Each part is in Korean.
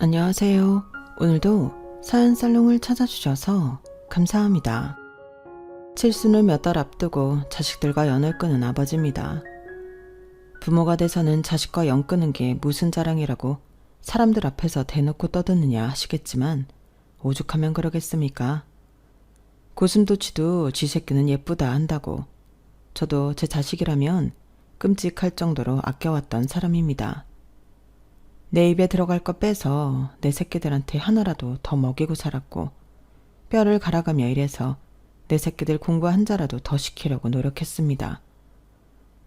안녕하세요. 오늘도 사연살롱을 찾아주셔서 감사합니다. 칠순을 몇 달 앞두고 자식들과 연을 끄는 아버지입니다. 부모가 돼서는 자식과 연 끄는 게 무슨 자랑이라고 사람들 앞에서 대놓고 떠드느냐 하시겠지만 오죽하면 그러겠습니까? 고슴도치도 쥐 새끼는 예쁘다 한다고 저도 제 자식이라면 끔찍할 정도로 아껴왔던 사람입니다. 내 입에 들어갈 거 빼서 내 새끼들한테 하나라도 더 먹이고 살았고 뼈를 갈아가며 일해서 내 새끼들 공부 한 자라도 더 시키려고 노력했습니다.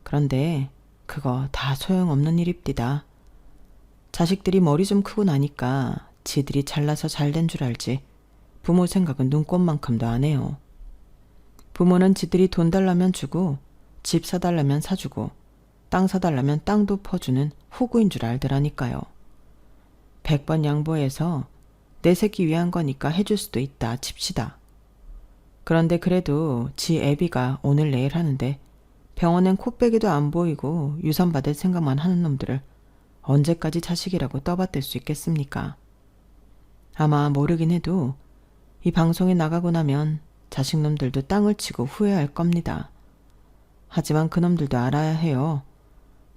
그런데 그거 다 소용없는 일입디다. 자식들이 머리 좀 크고 나니까 지들이 잘나서 잘된 줄 알지 부모 생각은 눈꼽만큼도 안 해요. 부모는 지들이 돈 달라면 주고 집 사달라면 사주고 땅 사달라면 땅도 퍼주는 호구인 줄 알더라니까요. 100번 양보해서 내 새끼 위한 거니까 해줄 수도 있다 칩시다. 그런데 그래도 지 애비가 오늘 내일 하는데 병원엔 코빼기도 안 보이고 유산 받을 생각만 하는 놈들을 언제까지 자식이라고 떠받들 수 있겠습니까? 아마 모르긴 해도 이 방송에 나가고 나면 자식놈들도 땅을 치고 후회할 겁니다. 하지만 그놈들도 알아야 해요.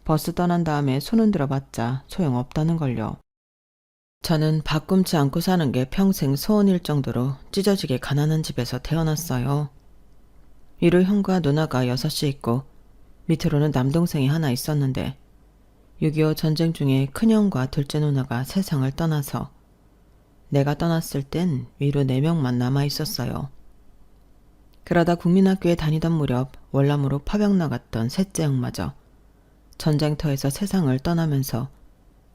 버스 떠난 다음에 손 흔들어 봤자 소용없다는 걸요. 저는 밥 굶지 않고 사는 게 평생 소원일 정도로 찢어지게 가난한 집에서 태어났어요. 위로 형과 누나가 6이 있고 밑으로는 남동생이 하나 있었는데 6.25 전쟁 중에 큰형과 둘째 누나가 세상을 떠나서 내가 떠났을 땐 위로 4명만 남아 있었어요. 그러다 국민학교에 다니던 무렵 월남으로 파병 나갔던 셋째 형마저 전쟁터에서 세상을 떠나면서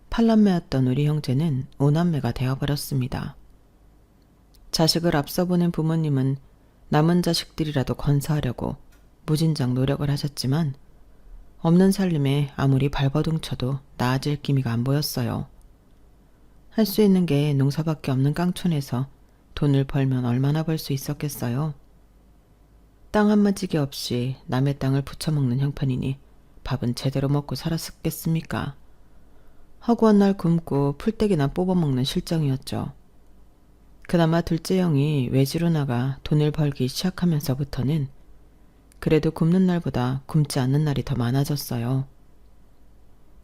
8남매였던 우리 형제는 5남매가 되어버렸습니다. 자식을 앞서 보낸 부모님은 남은 자식들이라도 건사하려고 무진장 노력을 하셨지만 없는 살림에 아무리 발버둥 쳐도 나아질 기미가 안 보였어요. 할 수 있는 게 농사밖에 없는 깡촌에서 돈을 벌면 얼마나 벌 수 있었겠어요? 땅 한마지기 없이 남의 땅을 부쳐먹는 형편이니 밥은 제대로 먹고 살았겠습니까? 허구한 날 굶고 풀떼기나 뽑아먹는 실정이었죠. 그나마 둘째 형이 외지로 나가 돈을 벌기 시작하면서부터는 그래도 굶는 날보다 굶지 않는 날이 더 많아졌어요.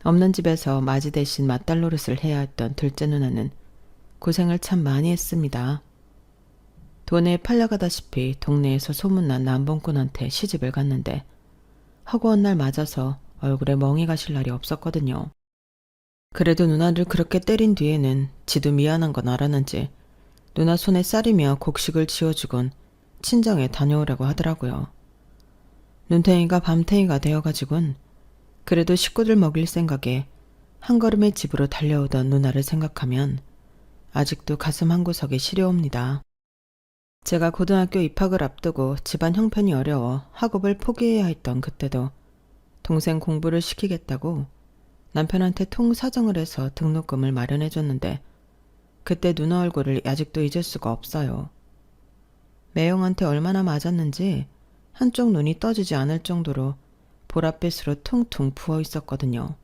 없는 집에서 맞이 대신 맏딸 노릇을 해야 했던 둘째 누나는 고생을 참 많이 했습니다. 돈에 팔려가다시피 동네에서 소문난 남봉꾼한테 시집을 갔는데 허구한 날 맞아서 얼굴에 멍이 가실 날이 없었거든요. 그래도 누나를 그렇게 때린 뒤에는 지도 미안한 건 알았는지 누나 손에 쌀이며 곡식을 지어주곤 친정에 다녀오라고 하더라고요. 눈탱이가 밤탱이가 되어가지곤 그래도 식구들 먹일 생각에 한 걸음의 집으로 달려오던 누나를 생각하면 아직도 가슴 한구석이 시려옵니다. 제가 고등학교 입학을 앞두고 집안 형편이 어려워 학업을 포기해야 했던 그때도 동생 공부를 시키겠다고 남편한테 통사정을 해서 등록금을 마련해줬는데 그때 누나 얼굴을 아직도 잊을 수가 없어요. 매형한테 얼마나 맞았는지 한쪽 눈이 떠지지 않을 정도로 보랏빛으로 퉁퉁 부어 있었거든요.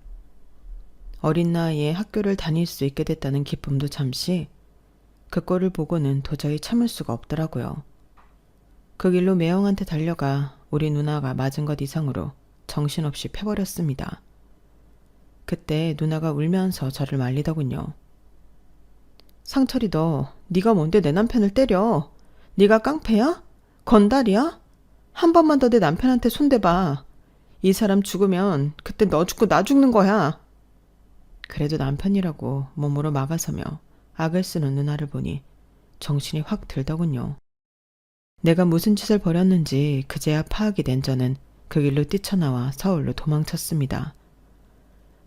어린 나이에 학교를 다닐 수 있게 됐다는 기쁨도 잠시 그 꼴을 보고는 도저히 참을 수가 없더라고요. 그 길로 매형한테 달려가 우리 누나가 맞은 것 이상으로 정신없이 패버렸습니다. 그때 누나가 울면서 저를 말리더군요. 상철이 너 네가 뭔데 내 남편을 때려? 네가 깡패야? 건달이야? 한 번만 더 내 남편한테 손대봐. 이 사람 죽으면 그때 너 죽고 나 죽는 거야. 그래도 남편이라고 몸으로 막아서며 악을 쓰는 누나를 보니 정신이 확 들더군요. 내가 무슨 짓을 벌였는지 그제야 파악이 된 저는 그 길로 뛰쳐나와 서울로 도망쳤습니다.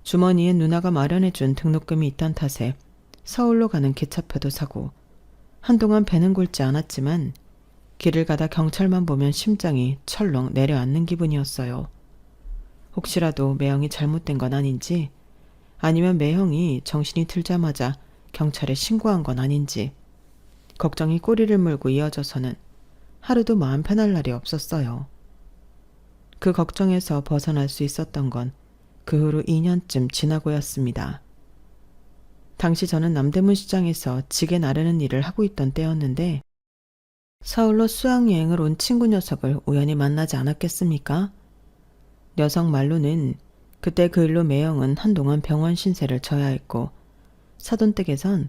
주머니에 누나가 마련해준 등록금이 있던 탓에 서울로 가는 기차표도 사고 한동안 배는 곪지 않았지만 길을 가다 경찰만 보면 심장이 철렁 내려앉는 기분이었어요. 혹시라도 매형이 잘못된 건 아닌지 아니면 매형이 정신이 들자마자 경찰에 신고한 건 아닌지 걱정이 꼬리를 물고 이어져서는 하루도 마음 편할 날이 없었어요. 그 걱정에서 벗어날 수 있었던 건 그 후로 2년쯤 지나고였습니다. 당시 저는 남대문 시장에서 지게 나르는 일을 하고 있던 때였는데 서울로 수학여행을 온 친구 녀석을 우연히 만나지 않았겠습니까? 녀석 말로는 그때 그 일로 매형은 한동안 병원 신세를 져야 했고 사돈댁에선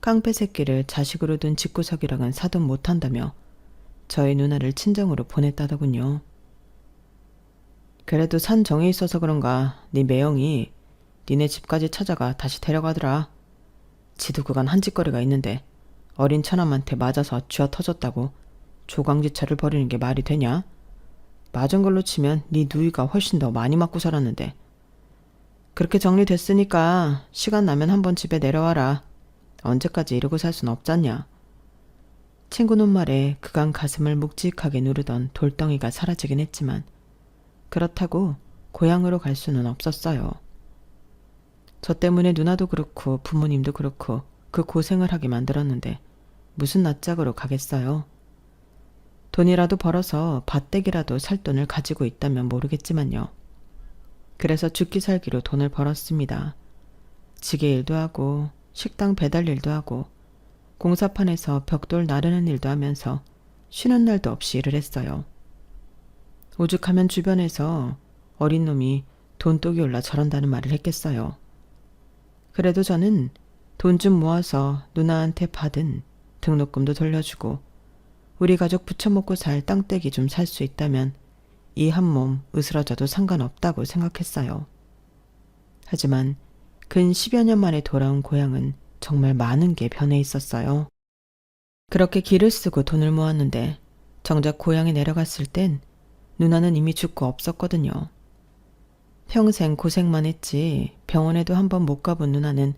깡패 새끼를 자식으로 둔 집구석이랑은 사돈 못한다며 저희 누나를 친정으로 보냈다더군요. 그래도 산 정이 있어서 그런가 네 매형이 니네 집까지 찾아가 다시 데려가더라. 지도 그간 한 짓거리가 있는데 어린 처남한테 맞아서 쥐어 터졌다고 조강지처를 벌이는 게 말이 되냐? 맞은 걸로 치면 네 누이가 훨씬 더 많이 맞고 살았는데. 그렇게 정리됐으니까 시간 나면 한번 집에 내려와라. 언제까지 이러고 살 순 없잖냐. 친구놈 말에 그간 가슴을 묵직하게 누르던 돌덩이가 사라지긴 했지만 그렇다고 고향으로 갈 수는 없었어요. 저 때문에 누나도 그렇고 부모님도 그렇고 그 고생을 하게 만들었는데 무슨 낯짝으로 가겠어요. 돈이라도 벌어서 밭대기라도 살 돈을 가지고 있다면 모르겠지만요. 그래서 죽기 살기로 돈을 벌었습니다. 지게 일도 하고 식당 배달 일도 하고 공사판에서 벽돌 나르는 일도 하면서 쉬는 날도 없이 일을 했어요. 오죽하면 주변에서 어린 놈이 돈독이 올라 저런다는 말을 했겠어요. 그래도 저는 돈 좀 모아서 누나한테 받은 등록금도 돌려주고 우리 가족 부쳐먹고 살 땅떼기 좀 살 수 있다면 이 한 몸 으스러져도 상관없다고 생각했어요. 하지만 근 10여 년 만에 돌아온 고향은 정말 많은 게 변해 있었어요. 그렇게 길을 쓰고 돈을 모았는데 정작 고향에 내려갔을 땐 누나는 이미 죽고 없었거든요. 평생 고생만 했지 병원에도 한번 못 가본 누나는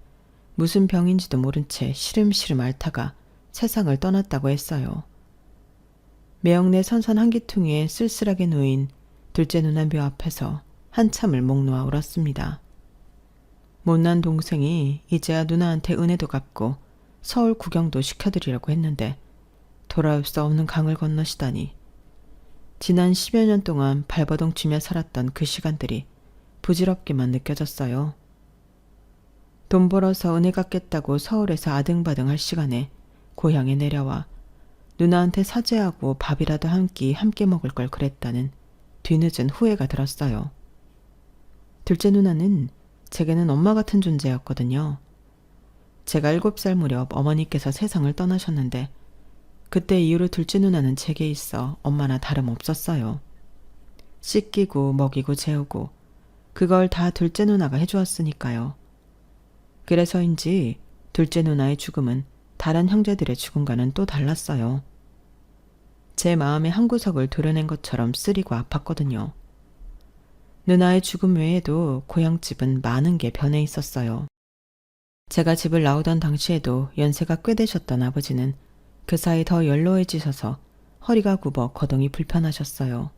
무슨 병인지도 모른 채 시름시름 앓다가 세상을 떠났다고 했어요. 매형네 선선 한기퉁이에 쓸쓸하게 놓인 둘째 누나 묘 앞에서 한참을 목 놓아 울었습니다. 못난 동생이 이제야 누나한테 은혜도 갚고 서울 구경도 시켜드리려고 했는데 돌아올 수 없는 강을 건너시다니. 지난 10여 년 동안 발버둥 치며 살았던 그 시간들이 부질없게만 느껴졌어요. 돈 벌어서 은혜 갚겠다고 서울에서 아등바등 할 시간에 고향에 내려와 누나한테 사죄하고 밥이라도 한 끼 함께 먹을 걸 그랬다는 뒤늦은 후회가 들었어요. 둘째 누나는 제게는 엄마 같은 존재였거든요. 제가 7살 무렵 어머니께서 세상을 떠나셨는데 그때 이후로 둘째 누나는 제게 있어 엄마나 다름없었어요. 씻기고 먹이고 재우고 그걸 다 둘째 누나가 해주었으니까요. 그래서인지 둘째 누나의 죽음은 다른 형제들의 죽음과는 또 달랐어요. 제 마음의 한구석을 도려낸 것처럼 쓰리고 아팠거든요. 누나의 죽음 외에도 고향집은 많은 게 변해 있었어요. 제가 집을 나오던 당시에도 연세가 꽤 되셨던 아버지는 그 사이 더 연로해지셔서 허리가 굽어 거동이 불편하셨어요.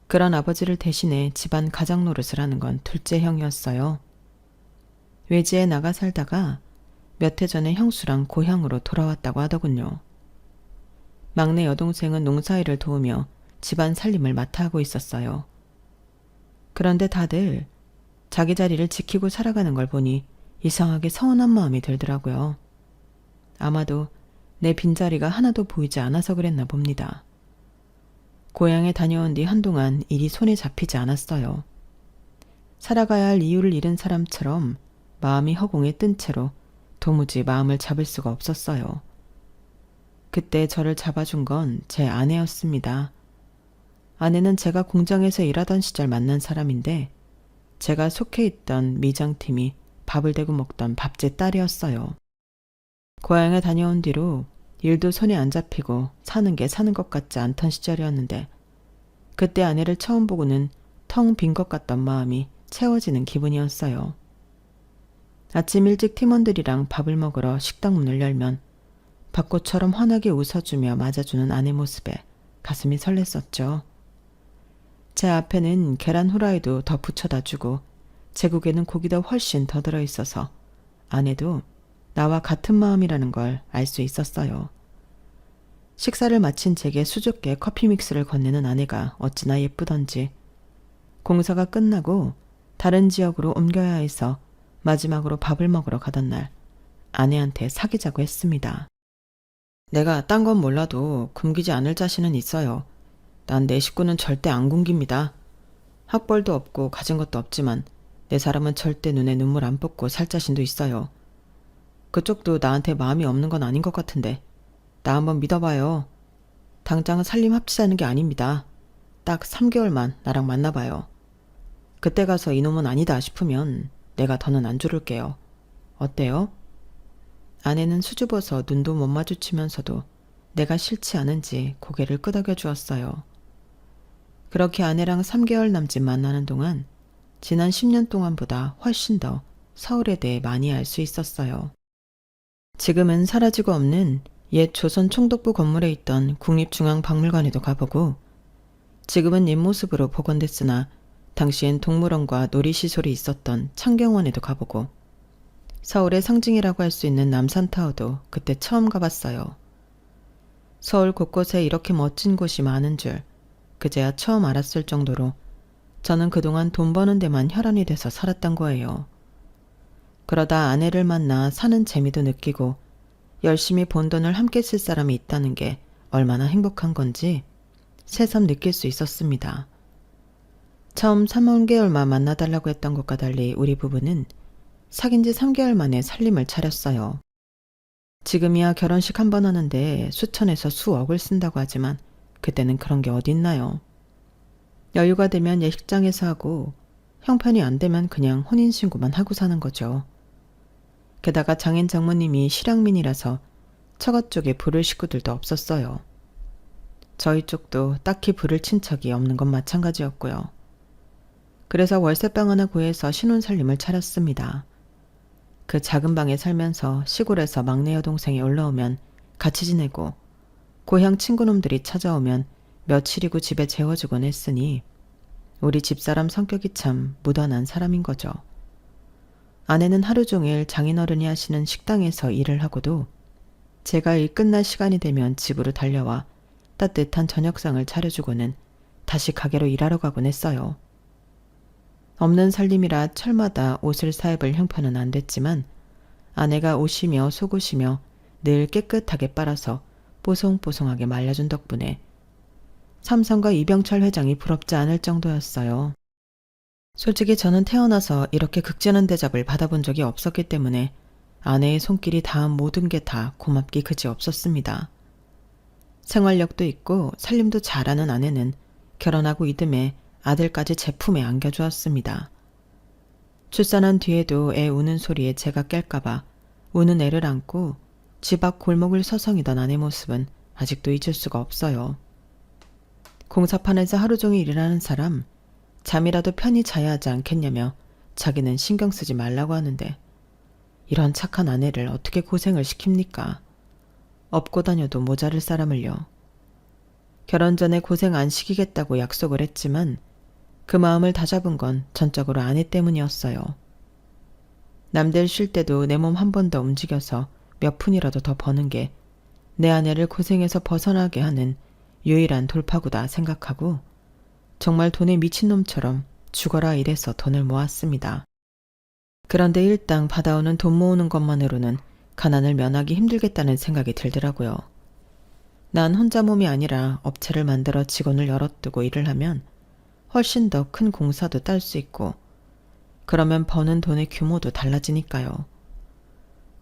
그런 아버지를 대신해 집안 가장 노릇을 하는 건 둘째 형이었어요. 외지에 나가 살다가 몇 해 전에 형수랑 고향으로 돌아왔다고 하더군요. 막내 여동생은 농사일을 도우며 집안 살림을 맡아 하고 있었어요. 그런데 다들 자기 자리를 지키고 살아가는 걸 보니 이상하게 서운한 마음이 들더라고요. 아마도 내 빈자리가 하나도 보이지 않아서 그랬나 봅니다. 고향에 다녀온 뒤 한동안 일이 손에 잡히지 않았어요. 살아가야 할 이유를 잃은 사람처럼 마음이 허공에 뜬 채로 도무지 마음을 잡을 수가 없었어요. 그때 저를 잡아준 건 제 아내였습니다. 아내는 제가 공장에서 일하던 시절 만난 사람인데 제가 속해 있던 미장팀이 밥을 대고 먹던 밥집 딸이었어요. 고향에 다녀온 뒤로 일도 손에 안 잡히고 사는 게 사는 것 같지 않던 시절이었는데 그때 아내를 처음 보고는 텅 빈 것 같던 마음이 채워지는 기분이었어요. 아침 일찍 팀원들이랑 밥을 먹으러 식당 문을 열면 벚꽃처럼 환하게 웃어주며 맞아주는 아내 모습에 가슴이 설렜었죠. 제 앞에는 계란 후라이도 더 부쳐다 주고 제국에는 고기도 훨씬 더 들어있어서 아내도 나와 같은 마음이라는 걸 알 수 있었어요. 식사를 마친 제게 수줍게 커피 믹스를 건네는 아내가 어찌나 예쁘던지 공사가 끝나고 다른 지역으로 옮겨야 해서 마지막으로 밥을 먹으러 가던 날 아내한테 사귀자고 했습니다. 내가 딴 건 몰라도 굶기지 않을 자신은 있어요. 난 내 식구는 절대 안 굶깁니다. 학벌도 없고 가진 것도 없지만 내 사람은 절대 눈에 눈물 안 붓고 살 자신도 있어요. 그쪽도 나한테 마음이 없는 건 아닌 것 같은데 나 한번 믿어봐요. 당장 살림 합치자는 게 아닙니다. 딱 3개월만 나랑 만나봐요. 그때 가서 이놈은 아니다 싶으면 내가 더는 안 조를게요. 어때요? 아내는 수줍어서 눈도 못 마주치면서도 내가 싫지 않은지 고개를 끄덕여 주었어요. 그렇게 아내랑 3개월 남짓 만나는 동안 지난 10년 동안보다 훨씬 더 서울에 대해 많이 알 수 있었어요. 지금은 사라지고 없는 옛 조선 총독부 건물에 있던 국립중앙박물관에도 가보고 지금은 옛 모습으로 복원됐으나 당시엔 동물원과 놀이시설이 있었던 창경원에도 가보고 서울의 상징이라고 할 수 있는 남산타워도 그때 처음 가봤어요. 서울 곳곳에 이렇게 멋진 곳이 많은 줄 그제야 처음 알았을 정도로 저는 그동안 돈 버는 데만 혈안이 돼서 살았던 거예요. 그러다 아내를 만나 사는 재미도 느끼고 열심히 번 돈을 함께 쓸 사람이 있다는 게 얼마나 행복한 건지 새삼 느낄 수 있었습니다. 처음 3개월만 만나달라고 했던 것과 달리 우리 부부는 사귄 지 3개월 만에 살림을 차렸어요. 지금이야 결혼식 한 번 하는데 수천에서 수억을 쓴다고 하지만 그때는 그런 게 어딨나요. 여유가 되면 예식장에서 하고 형편이 안 되면 그냥 혼인신고만 하고 사는 거죠. 게다가 장인 장모님이 실향민이라서 처가 쪽에 부를 식구들도 없었어요. 저희 쪽도 딱히 부를 친척이 없는 건 마찬가지였고요. 그래서 월세방 하나 구해서 신혼살림을 차렸습니다. 그 작은 방에 살면서 시골에서 막내 여동생이 올라오면 같이 지내고 고향 친구놈들이 찾아오면 며칠이고 집에 재워주곤 했으니 우리 집사람 성격이 참 무던한 사람인 거죠. 아내는 하루 종일 장인어른이 하시는 식당에서 일을 하고도 제가 일 끝날 시간이 되면 집으로 달려와 따뜻한 저녁상을 차려주고는 다시 가게로 일하러 가곤 했어요. 없는 살림이라 철마다 옷을 사입을 형편은 안 됐지만 아내가 옷이며 속옷이며 늘 깨끗하게 빨아서 뽀송뽀송하게 말려준 덕분에 삼성과 이병철 회장이 부럽지 않을 정도였어요. 솔직히 저는 태어나서 이렇게 극진한 대접을 받아본 적이 없었기 때문에 아내의 손길이 닿은 모든 게 다 고맙기 그지 없었습니다. 생활력도 있고 살림도 잘하는 아내는 결혼하고 이듬해 아들까지 제 품에 안겨주었습니다. 출산한 뒤에도 애 우는 소리에 제가 깰까봐 우는 애를 안고 집 앞 골목을 서성이던 아내 모습은 아직도 잊을 수가 없어요. 공사판에서 하루 종일 일하는 사람 잠이라도 편히 자야 하지 않겠냐며 자기는 신경 쓰지 말라고 하는데 이런 착한 아내를 어떻게 고생을 시킵니까? 업고 다녀도 모자랄 사람을요. 결혼 전에 고생 안 시키겠다고 약속을 했지만 그 마음을 다잡은 건 전적으로 아내 때문이었어요. 남들 쉴 때도 내 몸 한 번 더 움직여서 몇 푼이라도 더 버는 게 내 아내를 고생에서 벗어나게 하는 유일한 돌파구다 생각하고 정말 돈에 미친놈처럼 죽어라 이래서 돈을 모았습니다. 그런데 일당 받아오는 돈 모으는 것만으로는 가난을 면하기 힘들겠다는 생각이 들더라고요. 난 혼자 몸이 아니라 업체를 만들어 직원을 여럿 두고 일을 하면 훨씬 더 큰 공사도 딸 수 있고 그러면 버는 돈의 규모도 달라지니까요.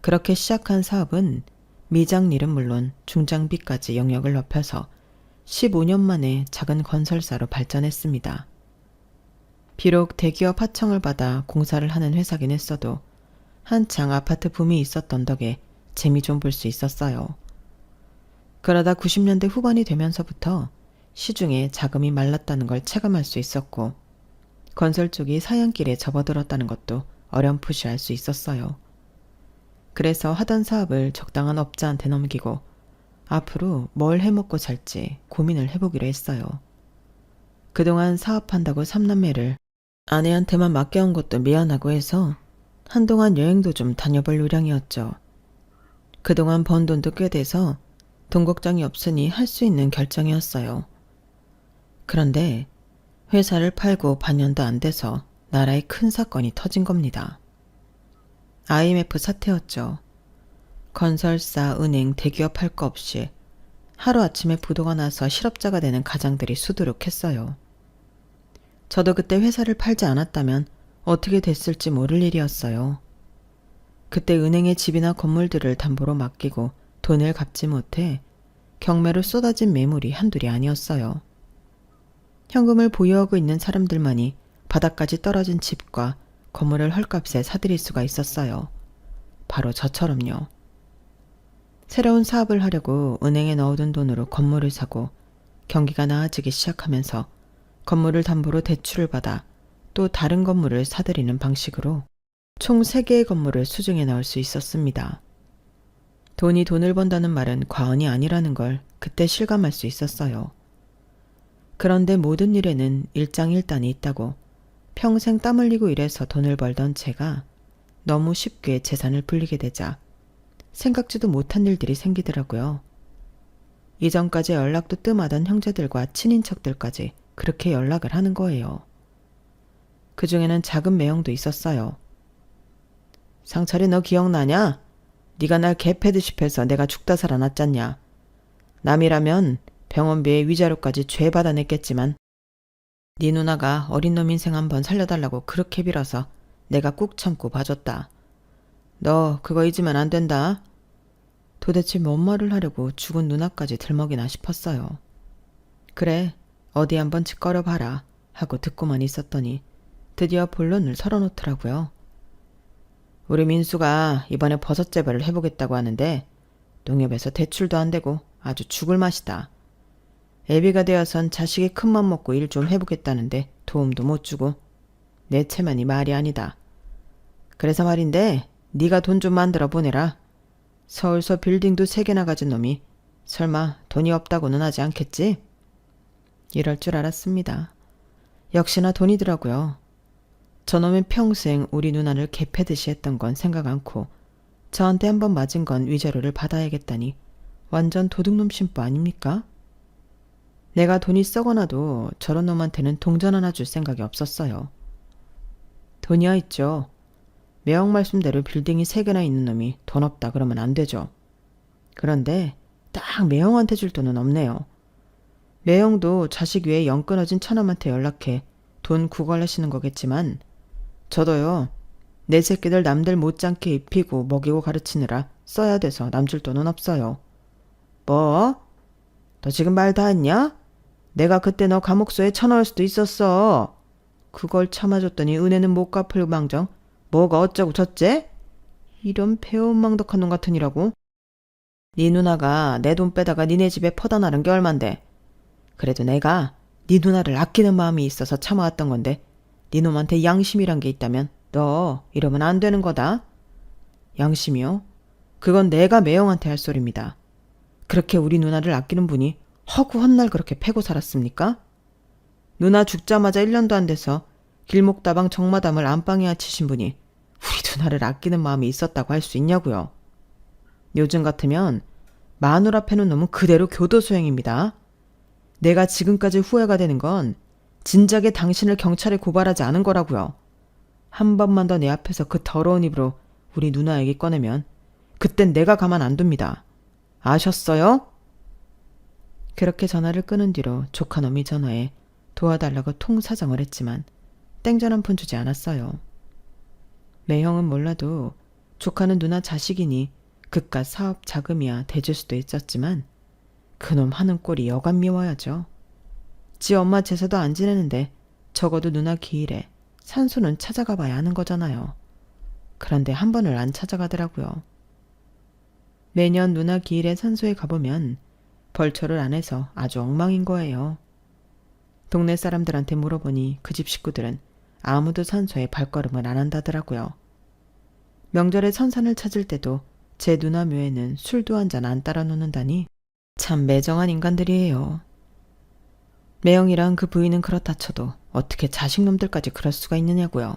그렇게 시작한 사업은 미장일은 물론 중장비까지 영역을 넓혀서 15년 만에 작은 건설사로 발전했습니다. 비록 대기업 하청을 받아 공사를 하는 회사긴 했어도 한창 아파트 붐이 있었던 덕에 재미 좀 볼 수 있었어요. 그러다 90년대 후반이 되면서부터 시중에 자금이 말랐다는 걸 체감할 수 있었고 건설 쪽이 사양길에 접어들었다는 것도 어렴풋이 알 수 있었어요. 그래서 하던 사업을 적당한 업자한테 넘기고 앞으로 뭘 해먹고 살지 고민을 해보기로 했어요. 그동안 사업한다고 삼남매를 아내한테만 맡겨온 것도 미안하고 해서 한동안 여행도 좀 다녀볼 요량이었죠. 그동안 번 돈도 꽤 돼서 돈 걱정이 없으니 할 수 있는 결정이었어요. 그런데 회사를 팔고 반년도 안 돼서 나라에 큰 사건이 터진 겁니다. IMF 사태였죠. 건설사, 은행, 대기업 할 거 없이 하루아침에 부도가 나서 실업자가 되는 가장들이 수두룩했어요. 저도 그때 회사를 팔지 않았다면 어떻게 됐을지 모를 일이었어요. 그때 은행에 집이나 건물들을 담보로 맡기고 돈을 갚지 못해 경매로 쏟아진 매물이 한둘이 아니었어요. 현금을 보유하고 있는 사람들만이 바닥까지 떨어진 집과 건물을 헐값에 사들일 수가 있었어요. 바로 저처럼요. 새로운 사업을 하려고 은행에 넣어둔 돈으로 건물을 사고 경기가 나아지기 시작하면서 건물을 담보로 대출을 받아 또 다른 건물을 사들이는 방식으로 총 3개의 건물을 수중에 넣을 수 있었습니다. 돈이 돈을 번다는 말은 과언이 아니라는 걸 그때 실감할 수 있었어요. 그런데 모든 일에는 일장일단이 있다고 평생 땀 흘리고 일해서 돈을 벌던 제가 너무 쉽게 재산을 불리게 되자 생각지도 못한 일들이 생기더라고요. 이전까지 연락도 뜸하던 형제들과 친인척들까지 그렇게 연락을 하는 거예요. 그 중에는 작은 매형도 있었어요. 상철이 너 기억나냐? 네가 날 개패듯이 해서 내가 죽다 살아났잖냐. 남이라면 병원비에 위자료까지 죄 받아냈겠지만 네 누나가 어린 놈 인생 한번 살려달라고 그렇게 빌어서 내가 꾹 참고 봐줬다. 너 그거 잊으면 안 된다. 도대체 뭔 말을 하려고 죽은 누나까지 들먹이나 싶었어요. 그래, 어디 한번 짓거려 봐라 하고 듣고만 있었더니 드디어 본론을 털어놓더라고요. 우리 민수가 이번에 버섯 재배를 해보겠다고 하는데 농협에서 대출도 안 되고 아주 죽을 맛이다. 애비가 되어선 자식이 큰맘 먹고 일 좀 해보겠다는데 도움도 못 주고 내 체면이 말이 아니다. 그래서 말인데 네가 돈 좀 만들어 보내라. 서울서 빌딩도 3개나 가진 놈이 설마 돈이 없다고는 하지 않겠지? 이럴 줄 알았습니다. 역시나 돈이더라고요. 저놈이 평생 우리 누나를 개패듯이 했던 건 생각 않고 저한테 한번 맞은 건 위자료를 받아야겠다니 완전 도둑놈 심보 아닙니까? 내가 돈이 썩어나도 저런 놈한테는 동전 하나 줄 생각이 없었어요. 돈이야 있죠. 매형 말씀대로 빌딩이 3개나 있는 놈이 돈 없다 그러면 안 되죠. 그런데 딱 매형한테 줄 돈은 없네요. 매형도 자식 외에 영 끊어진 처남한테 연락해 돈 구걸하시는 거겠지만 저도요. 내 새끼들 남들 못지않게 입히고 먹이고 가르치느라 써야 돼서 남줄 돈은 없어요. 뭐? 너 지금 말 다 했냐? 내가 그때 너 감옥소에 쳐넣을 수도 있었어. 그걸 참아줬더니 은혜는 못 갚을 망정 뭐가 어쩌고 저째? 이런 배은망덕한 놈 같은 이라고? 네 누나가 내 돈 빼다가 니네 집에 퍼다 나른 게 얼만데. 그래도 내가 네 누나를 아끼는 마음이 있어서 참아왔던 건데 네 놈한테 양심이란 게 있다면 너 이러면 안 되는 거다. 양심이요? 그건 내가 매형한테 할 소리입니다. 그렇게 우리 누나를 아끼는 분이 허구 헛날 그렇게 패고 살았습니까? 누나 죽자마자 1년도 안 돼서 길목다방 정마담을 안방에 앉히신 분이 우리 누나를 아끼는 마음이 있었다고 할 수 있냐고요. 요즘 같으면 마누라 패는 놈은 그대로 교도소행입니다. 내가 지금까지 후회가 되는 건 진작에 당신을 경찰에 고발하지 않은 거라고요. 한 번만 더 내 앞에서 그 더러운 입으로 우리 누나 얘기 꺼내면 그땐 내가 가만 안 둡니다. 아셨어요? 그렇게 전화를 끊은 뒤로 조카놈이 전화해 도와달라고 통사정을 했지만 땡전 한 푼 주지 않았어요. 매형은 몰라도 조카는 누나 자식이니 그깟 사업 자금이야 대줄 수도 있었지만 그놈 하는 꼴이 여간 미워야죠. 지 엄마 제사도 안 지내는데 적어도 누나 기일에 산소는 찾아가 봐야 하는 거잖아요. 그런데 한 번을 안 찾아가더라고요. 매년 누나 기일에 산소에 가보면 벌초를 안 해서 아주 엉망인 거예요. 동네 사람들한테 물어보니 그 집 식구들은 아무도 산소에 발걸음을 안 한다더라고요. 명절에 선산을 찾을 때도 제 누나 묘에는 술도 한 잔 안 따라 놓는다니 참 매정한 인간들이에요. 매형이랑 그 부인은 그렇다 쳐도 어떻게 자식놈들까지 그럴 수가 있느냐고요.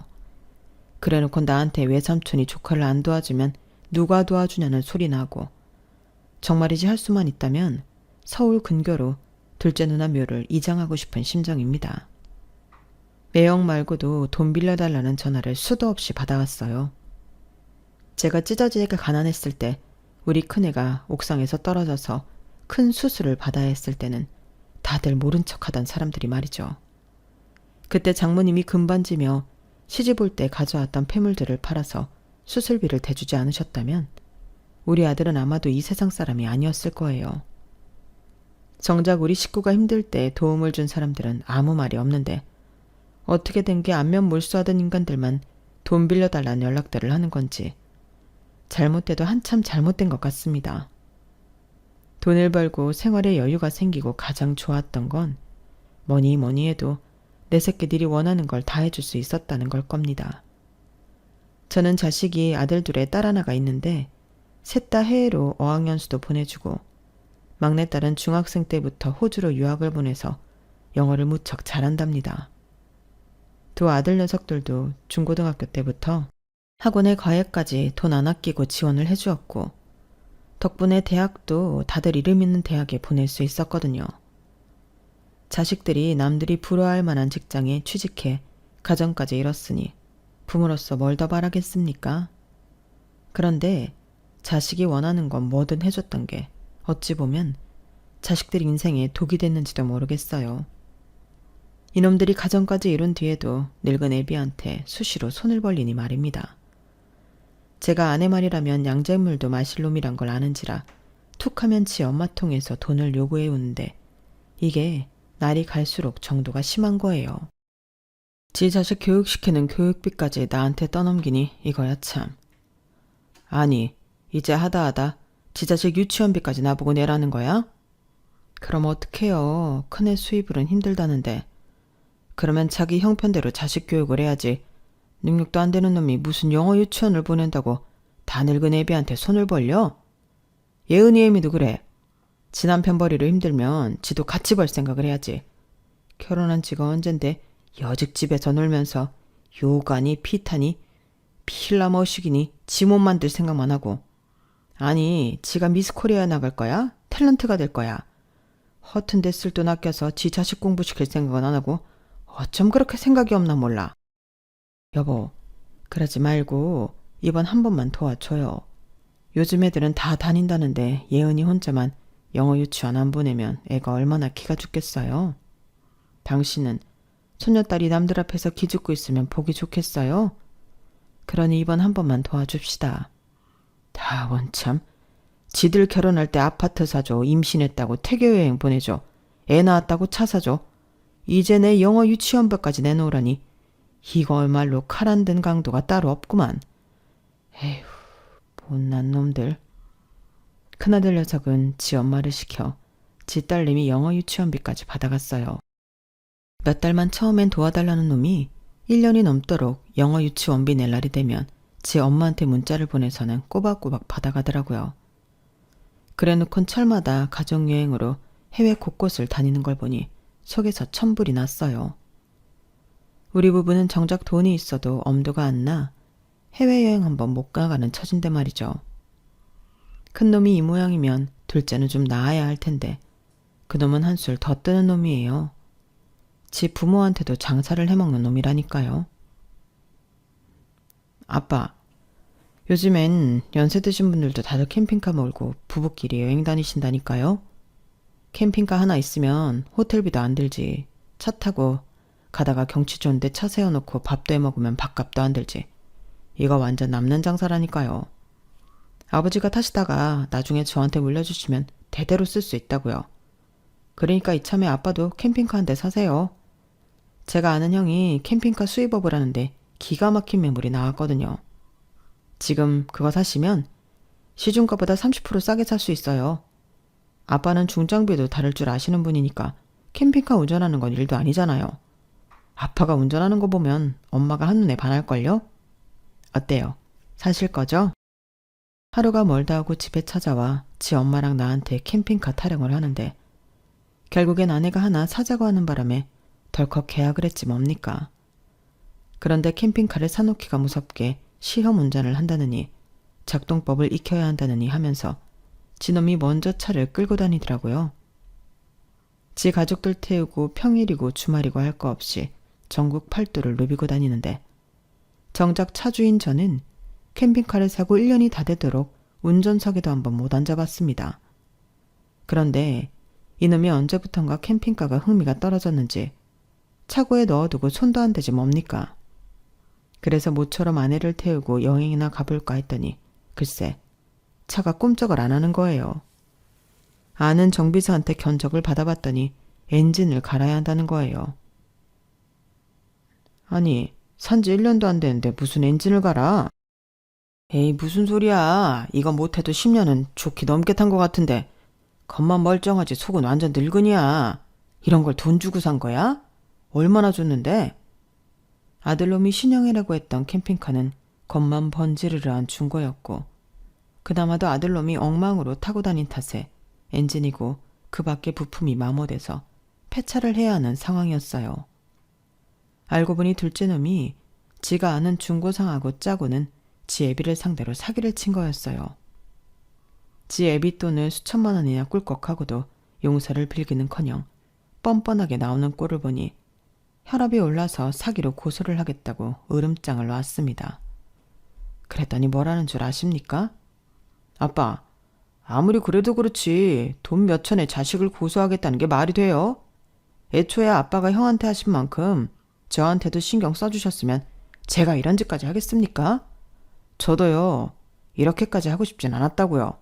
그래놓고 나한테 외삼촌이 조카를 안 도와주면 누가 도와주냐는 소리나 하고 정말이지 할 수만 있다면 서울 근교로 둘째 누나 묘를 이장하고 싶은 심정입니다. 매형 말고도 돈 빌려달라는 전화를 수도 없이 받아왔어요. 제가 찢어지게 가난했을 때 우리 큰애가 옥상에서 떨어져서 큰 수술을 받아야 했을 때는 다들 모른 척하던 사람들이 말이죠. 그때 장모님이 금반지며 시집 올 때 가져왔던 폐물들을 팔아서 수술비를 대주지 않으셨다면 우리 아들은 아마도 이 세상 사람이 아니었을 거예요. 정작 우리 식구가 힘들 때 도움을 준 사람들은 아무 말이 없는데 어떻게 된 게 안면 몰수하던 인간들만 돈 빌려달라는 연락들을 하는 건지 잘못돼도 한참 잘못된 것 같습니다. 돈을 벌고 생활에 여유가 생기고 가장 좋았던 건 뭐니 뭐니 해도 내 새끼들이 원하는 걸 다 해줄 수 있었다는 걸 겁니다. 저는 자식이 아들 둘에 딸 하나가 있는데 셋 다 해외로 어학연수도 보내주고 막내딸은 중학생 때부터 호주로 유학을 보내서 영어를 무척 잘한답니다. 두 아들 녀석들도 중고등학교 때부터 학원에 과외까지 돈 안 아끼고 지원을 해주었고 덕분에 대학도 다들 이름 있는 대학에 보낼 수 있었거든요. 자식들이 남들이 부러워할 만한 직장에 취직해 가정까지 이뤘으니 부모로서 뭘 더 바라겠습니까? 그런데 자식이 원하는 건 뭐든 해줬던 게 어찌 보면 자식들 인생에 독이 됐는지도 모르겠어요. 이놈들이 가정까지 이룬 뒤에도 늙은 애비한테 수시로 손을 벌리니 말입니다. 제가 아내 말이라면 양잿물도 마실 놈이란 걸 아는지라 툭하면 지 엄마 통해서 돈을 요구해 오는데 이게 날이 갈수록 정도가 심한 거예요. 지 자식 교육시키는 교육비까지 나한테 떠넘기니 이거야 참. 아니 이제 하다 지 자식 유치원비까지 나보고 내라는 거야? 그럼 어떡해요. 큰애 수입으론 힘들다는데. 그러면 자기 형편대로 자식 교육을 해야지. 능력도 안 되는 놈이 무슨 영어 유치원을 보낸다고 다 늙은 애비한테 손을 벌려? 예은이 애미도 그래. 지 남편 벌이로 힘들면 지도 같이 벌 생각을 해야지. 결혼한 지가 언젠데 여직 집에서 놀면서 요가니 피타니 필라 머시기니 지 몸 만들 생각만 하고. 아니 지가 미스코리아 나갈 거야? 탤런트가 될 거야. 허튼 데 쓸 돈 아껴서 지 자식 공부시킬 생각은 안 하고 어쩜 그렇게 생각이 없나 몰라. 여보 그러지 말고 이번 한 번만 도와줘요. 요즘 애들은 다 다닌다는데 예은이 혼자만 영어 유치원 안 보내면 애가 얼마나 기가 죽겠어요. 당신은 손녀딸이 남들 앞에서 기죽고 있으면 보기 좋겠어요? 그러니 이번 한 번만 도와줍시다. 다 원참. 지들 결혼할 때 아파트 사줘, 임신했다고 태교여행 보내줘, 애 낳았다고 차 사줘. 이제 내 영어 유치원비까지 내놓으라니 이거말로 칼 안 든 강도가 따로 없구만. 에휴, 못난 놈들. 큰아들 녀석은 지 엄마를 시켜 지 딸님이 영어 유치원비까지 받아갔어요. 몇 달만 처음엔 도와달라는 놈이 1년이 넘도록 영어 유치원비 낼 날이 되면 지 엄마한테 문자를 보내서는 꼬박꼬박 받아가더라고요. 그래놓곤 철마다 가족여행으로 해외 곳곳을 다니는 걸 보니 속에서 천불이 났어요. 우리 부부는 정작 돈이 있어도 엄두가 안 나 해외여행 한번 못 가가는 처진데 말이죠. 큰놈이 이 모양이면 둘째는 좀 나아야 할 텐데 그놈은 한술 더 뜨는 놈이에요. 지 부모한테도 장사를 해먹는 놈이라니까요. 아빠, 요즘엔 연세 드신 분들도 다들 캠핑카 몰고 부부끼리 여행 다니신다니까요. 캠핑카 하나 있으면 호텔비도 안 들지. 차 타고 가다가 경치 좋은데 차 세워놓고 밥도 해먹으면 밥값도 안 들지. 이거 완전 남는 장사라니까요. 아버지가 타시다가 나중에 저한테 물려주시면 대대로 쓸 수 있다고요. 그러니까 이참에 아빠도 캠핑카 한 대 사세요. 제가 아는 형이 캠핑카 수입업을 하는데 기가 막힌 매물이 나왔거든요. 지금 그거 사시면 시중가보다 30% 싸게 살 수 있어요. 아빠는 중장비도 다룰 줄 아시는 분이니까 캠핑카 운전하는 건 일도 아니잖아요. 아빠가 운전하는 거 보면 엄마가 한눈에 반할걸요? 어때요? 사실 거죠? 하루가 멀다 하고 집에 찾아와 지 엄마랑 나한테 캠핑카 타령을 하는데 결국엔 아내가 하나 사자고 하는 바람에 덜컥 계약을 했지 뭡니까. 그런데 캠핑카를 사놓기가 무섭게 시험 운전을 한다느니 작동법을 익혀야 한다느니 하면서 지놈이 먼저 차를 끌고 다니더라고요. 지 가족들 태우고 평일이고 주말이고 할 거 없이 전국 팔도를 누비고 다니는데 정작 차주인 저는 캠핑카를 사고 1년이 다 되도록 운전석에도 한번 못 앉아봤습니다. 그런데 이놈이 언제부턴가 캠핑카가 흥미가 떨어졌는지 차고에 넣어두고 손도 안 대지 뭡니까? 그래서 모처럼 아내를 태우고 여행이나 가볼까 했더니 글쎄 차가 꼼짝을 안 하는 거예요. 아는 정비사한테 견적을 받아봤더니 엔진을 갈아야 한다는 거예요. 아니, 산지 1년도 안 됐는데 무슨 엔진을 갈아? 에이, 무슨 소리야. 이거 못해도 10년은 좋게 넘게 탄 것 같은데 겉만 멀쩡하지 속은 완전 늙은이야. 이런 걸 돈 주고 산 거야? 얼마나 줬는데? 아들놈이 신형이라고 했던 캠핑카는 겉만 번지르르한 중고였고 그나마도 아들놈이 엉망으로 타고 다닌 탓에 엔진이고 그 밖에 부품이 마모돼서 폐차를 해야 하는 상황이었어요. 알고 보니 둘째 놈이 지가 아는 중고상하고 짜고는 지 애비를 상대로 사기를 친 거였어요. 지 애비 돈을 수천만 원이나 꿀꺽하고도 용서를 빌기는커녕 뻔뻔하게 나오는 꼴을 보니 혈압이 올라서 사기로 고소를 하겠다고 으름장을 놨습니다. 그랬더니 뭐라는 줄 아십니까? 아빠, 아무리 그래도 그렇지 돈 몇천에 자식을 고소하겠다는 게 말이 돼요? 애초에 아빠가 형한테 하신 만큼 저한테도 신경 써주셨으면 제가 이런 짓까지 하겠습니까? 저도요, 이렇게까지 하고 싶진 않았다고요.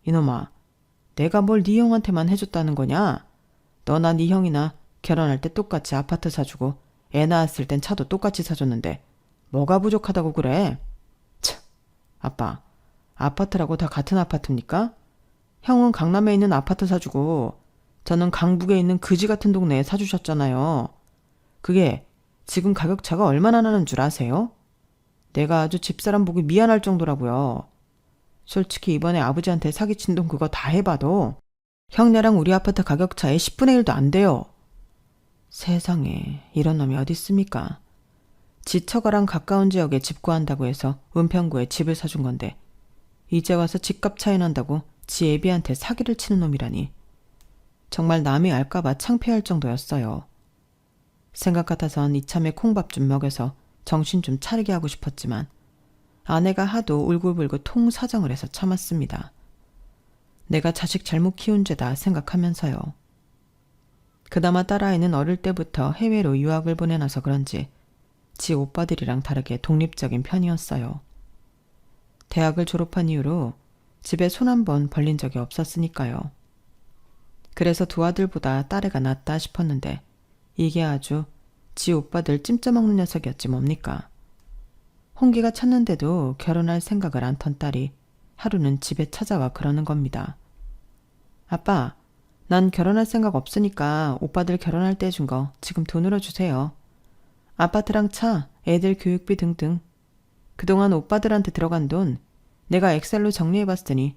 이놈아, 내가 뭘 네 형한테만 해줬다는 거냐? 너나 네 형이나 결혼할 때 똑같이 아파트 사주고 애 낳았을 땐 차도 똑같이 사줬는데 뭐가 부족하다고 그래? 참, 아빠, 아파트라고 다 같은 아파트입니까? 형은 강남에 있는 아파트 사주고 저는 강북에 있는 그지 같은 동네에 사주셨잖아요. 그게 지금 가격 차가 얼마나 나는 줄 아세요? 내가 아주 집사람 보기 미안할 정도라고요. 솔직히 이번에 아버지한테 사기친 돈 그거 다 해봐도 형네랑 우리 아파트 가격 차의 10분의 1도 안 돼요. 세상에 이런 놈이 어디 있습니까? 지 처가랑 가까운 지역에 집 구한다고 해서 은평구에 집을 사준 건데 이제 와서 집값 차이 난다고 지 애비한테 사기를 치는 놈이라니. 정말 남이 알까봐 창피할 정도였어요. 생각 같아선 이참에 콩밥 좀 먹여서 정신 좀 차리게 하고 싶었지만 아내가 하도 울고불고 통사정을 해서 참았습니다. 내가 자식 잘못 키운 죄다 생각하면서요. 그나마 딸아이는 어릴 때부터 해외로 유학을 보내놔서 그런지 지 오빠들이랑 다르게 독립적인 편이었어요. 대학을 졸업한 이후로 집에 손 한 번 벌린 적이 없었으니까요. 그래서 두 아들보다 딸애가 낫다 싶었는데 이게 아주 지 오빠들 찜쪄먹는 녀석이었지 뭡니까. 홍기가 찼는데도 결혼할 생각을 안 턴 딸이 하루는 집에 찾아와 그러는 겁니다. 아빠, 난 결혼할 생각 없으니까 오빠들 결혼할 때 준 거 지금 돈으로 주세요. 아파트랑 차, 애들 교육비 등등. 그동안 오빠들한테 들어간 돈 내가 엑셀로 정리해봤더니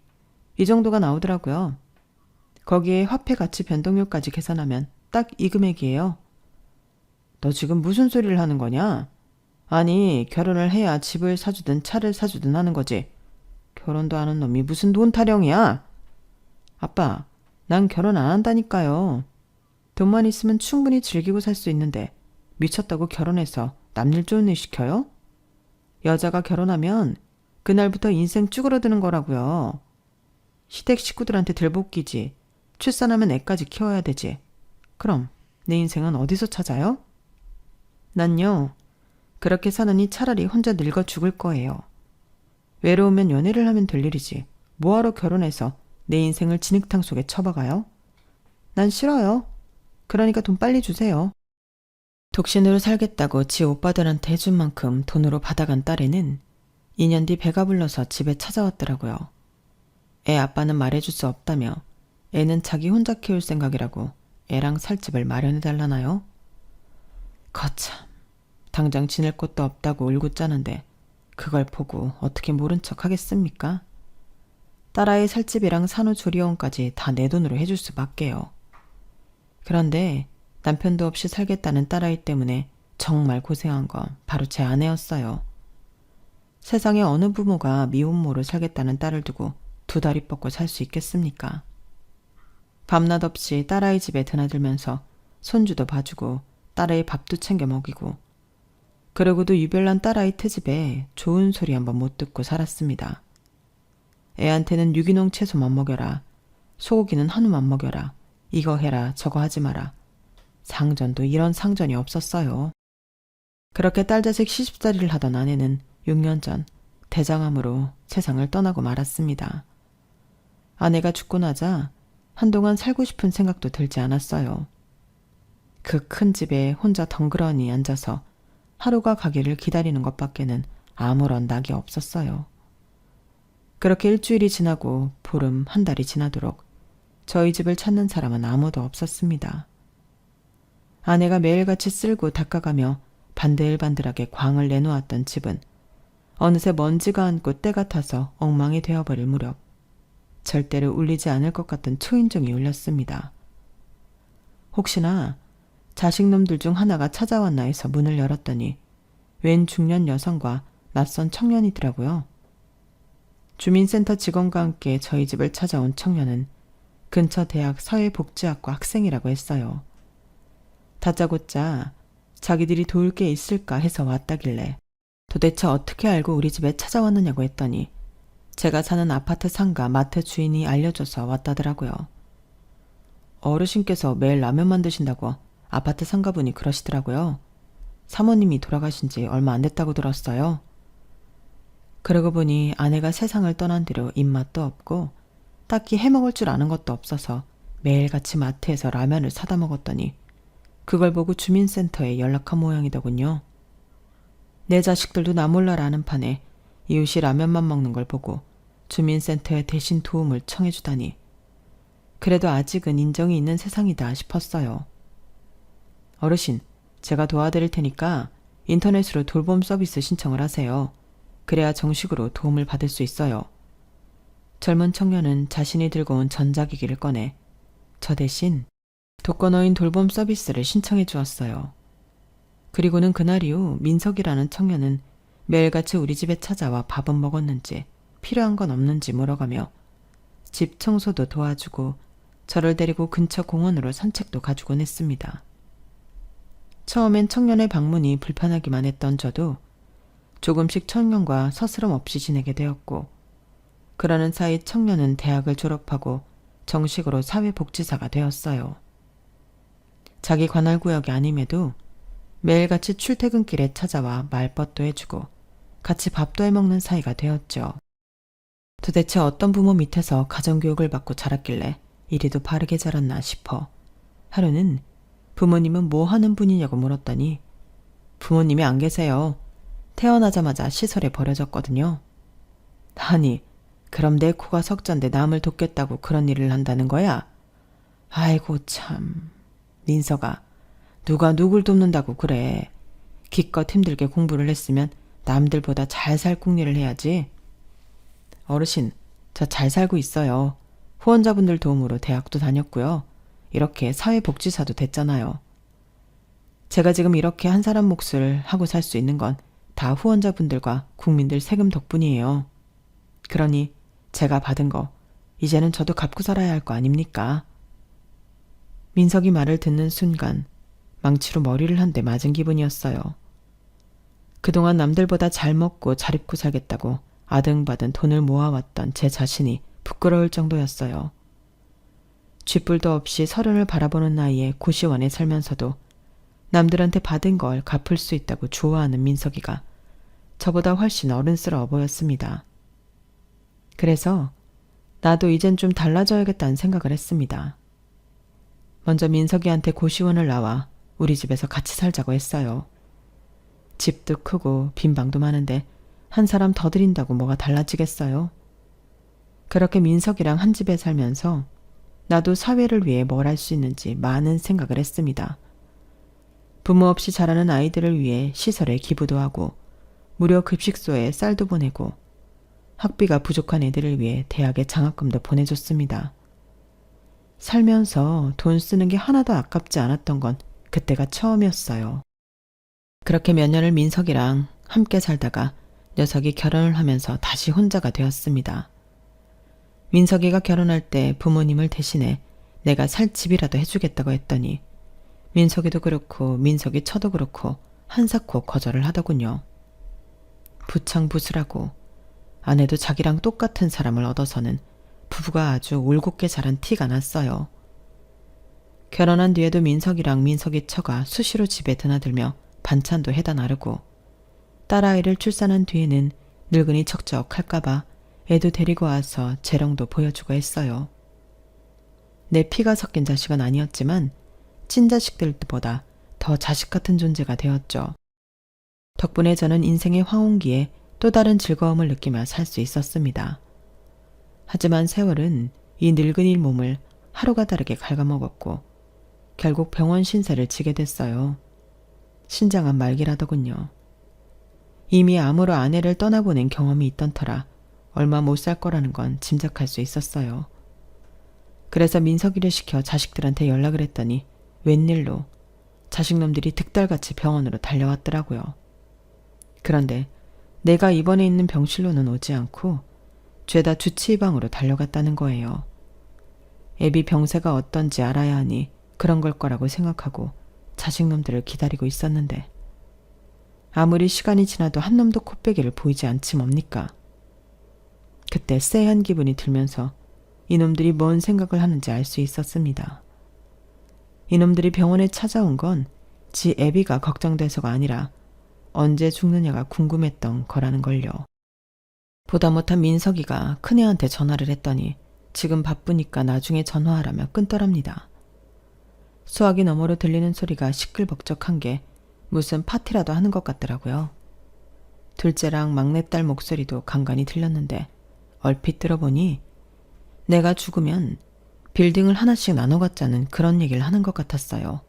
이 정도가 나오더라고요. 거기에 화폐 가치 변동률까지 계산하면 딱 이 금액이에요. 너 지금 무슨 소리를 하는 거냐? 아니, 결혼을 해야 집을 사주든 차를 사주든 하는 거지. 결혼도 안 한 놈이 무슨 돈 타령이야? 아빠, 난 결혼 안 한다니까요. 돈만 있으면 충분히 즐기고 살 수 있는데 미쳤다고 결혼해서 남일 좋은 일 시켜요? 여자가 결혼하면 그날부터 인생 쭈그러드는 거라고요. 시댁 식구들한테 들볶이지. 출산하면 애까지 키워야 되지. 그럼 내 인생은 어디서 찾아요? 난요, 그렇게 사느니 차라리 혼자 늙어 죽을 거예요. 외로우면 연애를 하면 될 일이지. 뭐하러 결혼해서 내 인생을 진흙탕 속에 쳐박아요? 난 싫어요. 그러니까 돈 빨리 주세요. 독신으로 살겠다고 지 오빠들한테 해준 만큼 돈으로 받아간 딸애는 2년 뒤 배가 불러서 집에 찾아왔더라고요. 애 아빠는 말해줄 수 없다며 애는 자기 혼자 키울 생각이라고 애랑 살 집을 마련해달라나요? 거참, 당장 지낼 곳도 없다고 울고 짜는데 그걸 보고 어떻게 모른 척 하겠습니까? 딸아이 살 집이랑 산후조리원까지 다 내 돈으로 해줄 수밖에요. 그런데 남편도 없이 살겠다는 딸아이 때문에 정말 고생한 건 바로 제 아내였어요. 세상에 어느 부모가 미혼모로 살겠다는 딸을 두고 두 다리 뻗고 살 수 있겠습니까? 밤낮 없이 딸아이 집에 드나들면서 손주도 봐주고 딸아이 밥도 챙겨 먹이고 그러고도 유별난 딸아이 트집에 좋은 소리 한번 못 듣고 살았습니다. 애한테는 유기농 채소만 먹여라. 소고기는 한우만 먹여라. 이거 해라 저거 하지 마라. 상전도 이런 상전이 없었어요. 그렇게 딸자식 시집살이를 하던 아내는 6년 전 대장암으로 세상을 떠나고 말았습니다. 아내가 죽고 나자 한동안 살고 싶은 생각도 들지 않았어요. 그 큰 집에 혼자 덩그러니 앉아서 하루가 가기를 기다리는 것밖에는 아무런 낙이 없었어요. 그렇게 일주일이 지나고 보름 한 달이 지나도록 저희 집을 찾는 사람은 아무도 없었습니다. 아내가 매일같이 쓸고 닦아가며 반들반들하게 광을 내놓았던 집은 어느새 먼지가 앉고 때가 타서 엉망이 되어버릴 무렵 절대로 울리지 않을 것 같던 초인종이 울렸습니다. 혹시나 자식놈들 중 하나가 찾아왔나 해서 문을 열었더니 웬 중년 여성과 낯선 청년이더라고요. 주민센터 직원과 함께 저희 집을 찾아온 청년은 근처 대학 사회복지학과 학생이라고 했어요. 다짜고짜 자기들이 도울 게 있을까 해서 왔다길래 도대체 어떻게 알고 우리 집에 찾아왔느냐고 했더니 제가 사는 아파트 상가 마트 주인이 알려줘서 왔다더라고요. 어르신께서 매일 라면 만드신다고 아파트 상가분이 그러시더라고요. 사모님이 돌아가신 지 얼마 안 됐다고 들었어요. 그러고 보니 아내가 세상을 떠난 뒤로 입맛도 없고 딱히 해먹을 줄 아는 것도 없어서 매일같이 마트에서 라면을 사다 먹었더니 그걸 보고 주민센터에 연락한 모양이더군요. 내 자식들도 나 몰라라 하는 판에 이웃이 라면만 먹는 걸 보고 주민센터에 대신 도움을 청해주다니 그래도 아직은 인정이 있는 세상이다 싶었어요. 어르신, 제가 도와드릴 테니까 인터넷으로 돌봄 서비스 신청을 하세요. 그래야 정식으로 도움을 받을 수 있어요. 젊은 청년은 자신이 들고 온 전자기기를 꺼내 저 대신 독거노인 돌봄 서비스를 신청해 주었어요. 그리고는 그날 이후 민석이라는 청년은 매일같이 우리 집에 찾아와 밥은 먹었는지 필요한 건 없는지 물어가며 집 청소도 도와주고 저를 데리고 근처 공원으로 산책도 가주곤 했습니다. 처음엔 청년의 방문이 불편하기만 했던 저도 조금씩 청년과 서스럼 없이 지내게 되었고 그러는 사이 청년은 대학을 졸업하고 정식으로 사회복지사가 되었어요. 자기 관할구역이 아님에도 매일같이 출퇴근길에 찾아와 말벗도 해주고 같이 밥도 해먹는 사이가 되었죠. 도대체 어떤 부모 밑에서 가정교육을 받고 자랐길래 이리도 바르게 자랐나 싶어 하루는 부모님은 뭐 하는 분이냐고 물었더니 부모님이 안 계세요. 태어나자마자 시설에 버려졌거든요. 아니, 그럼 내 코가 석잔데 남을 돕겠다고 그런 일을 한다는 거야? 아이고 참, 민서가 누가 누굴 돕는다고 그래. 기껏 힘들게 공부를 했으면 남들보다 잘 살 궁리를 해야지. 어르신, 저 잘 살고 있어요. 후원자분들 도움으로 대학도 다녔고요. 이렇게 사회복지사도 됐잖아요. 제가 지금 이렇게 한 사람 몫을 하고 살 수 있는 건 다 후원자분들과 국민들 세금 덕분이에요. 그러니 제가 받은 거 이제는 저도 갚고 살아야 할 거 아닙니까? 민석이 말을 듣는 순간 망치로 머리를 한 대 맞은 기분이었어요. 그동안 남들보다 잘 먹고 잘 입고 살겠다고 아등바등 돈을 모아왔던 제 자신이 부끄러울 정도였어요. 쥐뿔도 없이 서른을 바라보는 나이에 고시원에 살면서도 남들한테 받은 걸 갚을 수 있다고 좋아하는 민석이가 저보다 훨씬 어른스러워 보였습니다. 그래서 나도 이젠 좀 달라져야겠다는 생각을 했습니다. 먼저 민석이한테 고시원을 나와 우리 집에서 같이 살자고 했어요. 집도 크고 빈 방도 많은데 한 사람 더 들인다고 뭐가 달라지겠어요? 그렇게 민석이랑 한 집에 살면서 나도 사회를 위해 뭘 할 수 있는지 많은 생각을 했습니다. 부모 없이 자라는 아이들을 위해 시설에 기부도 하고 무료 급식소에 쌀도 보내고 학비가 부족한 애들을 위해 대학에 장학금도 보내줬습니다. 살면서 돈 쓰는 게 하나도 아깝지 않았던 건 그때가 처음이었어요. 그렇게 몇 년을 민석이랑 함께 살다가 녀석이 결혼을 하면서 다시 혼자가 되었습니다. 민석이가 결혼할 때 부모님을 대신해 내가 살 집이라도 해주겠다고 했더니 민석이도 그렇고 민석이 처도 그렇고 한사코 거절을 하더군요. 부창부수라고 아내도 자기랑 똑같은 사람을 얻어서는 부부가 아주 올곧게 자란 티가 났어요. 결혼한 뒤에도 민석이랑 민석이 처가 수시로 집에 드나들며 반찬도 해다 나르고 딸아이를 출산한 뒤에는 늙은이 척척할까봐 애도 데리고 와서 재롱도 보여주고 했어요. 내 피가 섞인 자식은 아니었지만 친자식들보다 더 자식 같은 존재가 되었죠. 덕분에 저는 인생의 황혼기에 또 다른 즐거움을 느끼며 살 수 있었습니다. 하지만 세월은 이 늙은이 몸을 하루가 다르게 갉아먹었고 결국 병원 신세를 지게 됐어요. 신장은 말기라더군요. 이미 암으로 아내를 떠나보낸 경험이 있던 터라 얼마 못 살 거라는 건 짐작할 수 있었어요. 그래서 민석이를 시켜 자식들한테 연락을 했더니 웬일로 자식놈들이 득달같이 병원으로 달려왔더라고요. 그런데 내가 입원해 있는 병실로는 오지 않고 죄다 주치의방으로 달려갔다는 거예요. 애비 병세가 어떤지 알아야 하니 그런 걸 거라고 생각하고 자식놈들을 기다리고 있었는데 아무리 시간이 지나도 한 놈도 코빼기를 보이지 않지 뭡니까? 그때 쎄한 기분이 들면서 이놈들이 뭔 생각을 하는지 알 수 있었습니다. 이놈들이 병원에 찾아온 건 지 애비가 걱정돼서가 아니라 언제 죽느냐가 궁금했던 거라는 걸요. 보다 못한 민석이가 큰애한테 전화를 했더니 지금 바쁘니까 나중에 전화하라며 끊더랍니다. 수화기 너머로 들리는 소리가 시끌벅적한 게 무슨 파티라도 하는 것 같더라고요. 둘째랑 막내딸 목소리도 간간히 들렸는데 얼핏 들어보니 내가 죽으면 빌딩을 하나씩 나눠 갖자는 그런 얘기를 하는 것 같았어요.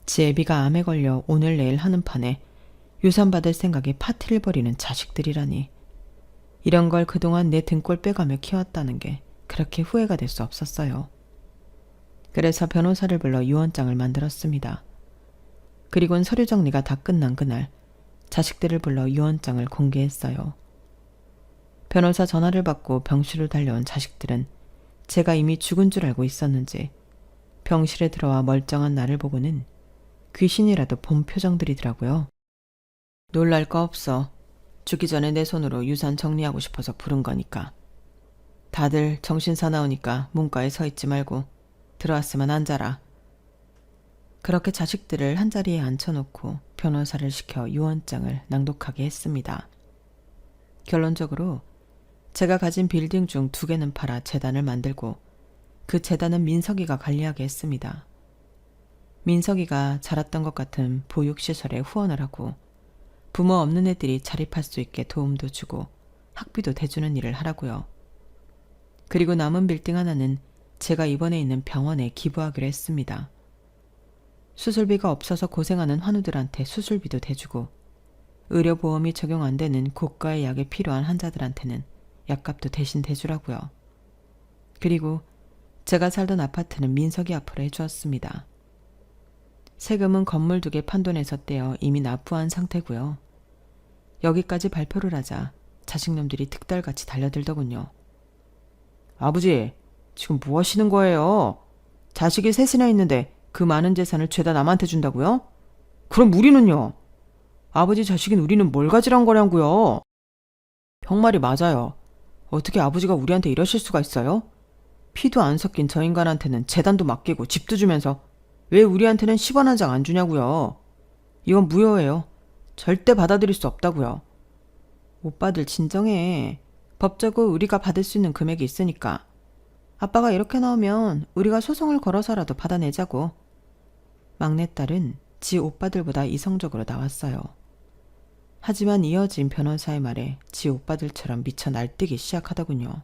지 애비가 암에 걸려 오늘 내일 하는 판에 유산 받을 생각에 파티를 벌이는 자식들이라니. 이런 걸 그동안 내 등골 빼가며 키웠다는 게 그렇게 후회가 될 수 없었어요. 그래서 변호사를 불러 유언장을 만들었습니다. 그리고는 서류 정리가 다 끝난 그날 자식들을 불러 유언장을 공개했어요. 변호사 전화를 받고 병실로 달려온 자식들은 제가 이미 죽은 줄 알고 있었는지 병실에 들어와 멀쩡한 나를 보고는 귀신이라도 본 표정들이더라고요. 놀랄 거 없어. 죽기 전에 내 손으로 유산 정리하고 싶어서 부른 거니까. 다들 정신 사나우니까 문과에 서 있지 말고 들어왔으면 앉아라. 그렇게 자식들을 한자리에 앉혀놓고 변호사를 시켜 유언장을 낭독하게 했습니다. 결론적으로 제가 가진 빌딩 중 2개는 팔아 재단을 만들고 그 재단은 민석이가 관리하게 했습니다. 민석이가 자랐던 것 같은 보육시설에 후원을 하고 부모 없는 애들이 자립할 수 있게 도움도 주고 학비도 대주는 일을 하라고요. 그리고 남은 빌딩 하나는 제가 입원해 있는 병원에 기부하기로 했습니다. 수술비가 없어서 고생하는 환우들한테 수술비도 대주고 의료보험이 적용 안 되는 고가의 약이 필요한 환자들한테는 약값도 대신 대주라고요. 그리고 제가 살던 아파트는 민석이 앞으로 해주었습니다. 세금은 건물 2개 판돈에서 떼어 이미 납부한 상태고요. 여기까지 발표를 하자 자식놈들이 득달같이 달려들더군요. 아버지, 지금 뭐 하시는 거예요? 자식이 3이나 있는데 그 많은 재산을 죄다 남한테 준다고요? 그럼 우리는요? 아버지 자식인 우리는 뭘 가지란 거냐고요? 형말이 맞아요. 어떻게 아버지가 우리한테 이러실 수가 있어요? 피도 안 섞인 저 인간한테는 재단도 맡기고 집도 주면서 왜 우리한테는 10원 한 장 안 주냐고요. 이건 무효예요. 절대 받아들일 수 없다고요. 오빠들 진정해. 법적으로 우리가 받을 수 있는 금액이 있으니까. 아빠가 이렇게 나오면 우리가 소송을 걸어서라도 받아내자고. 막내딸은 지 오빠들보다 이성적으로 나왔어요. 하지만 이어진 변호사의 말에 지 오빠들처럼 미쳐 날뛰기 시작하더군요.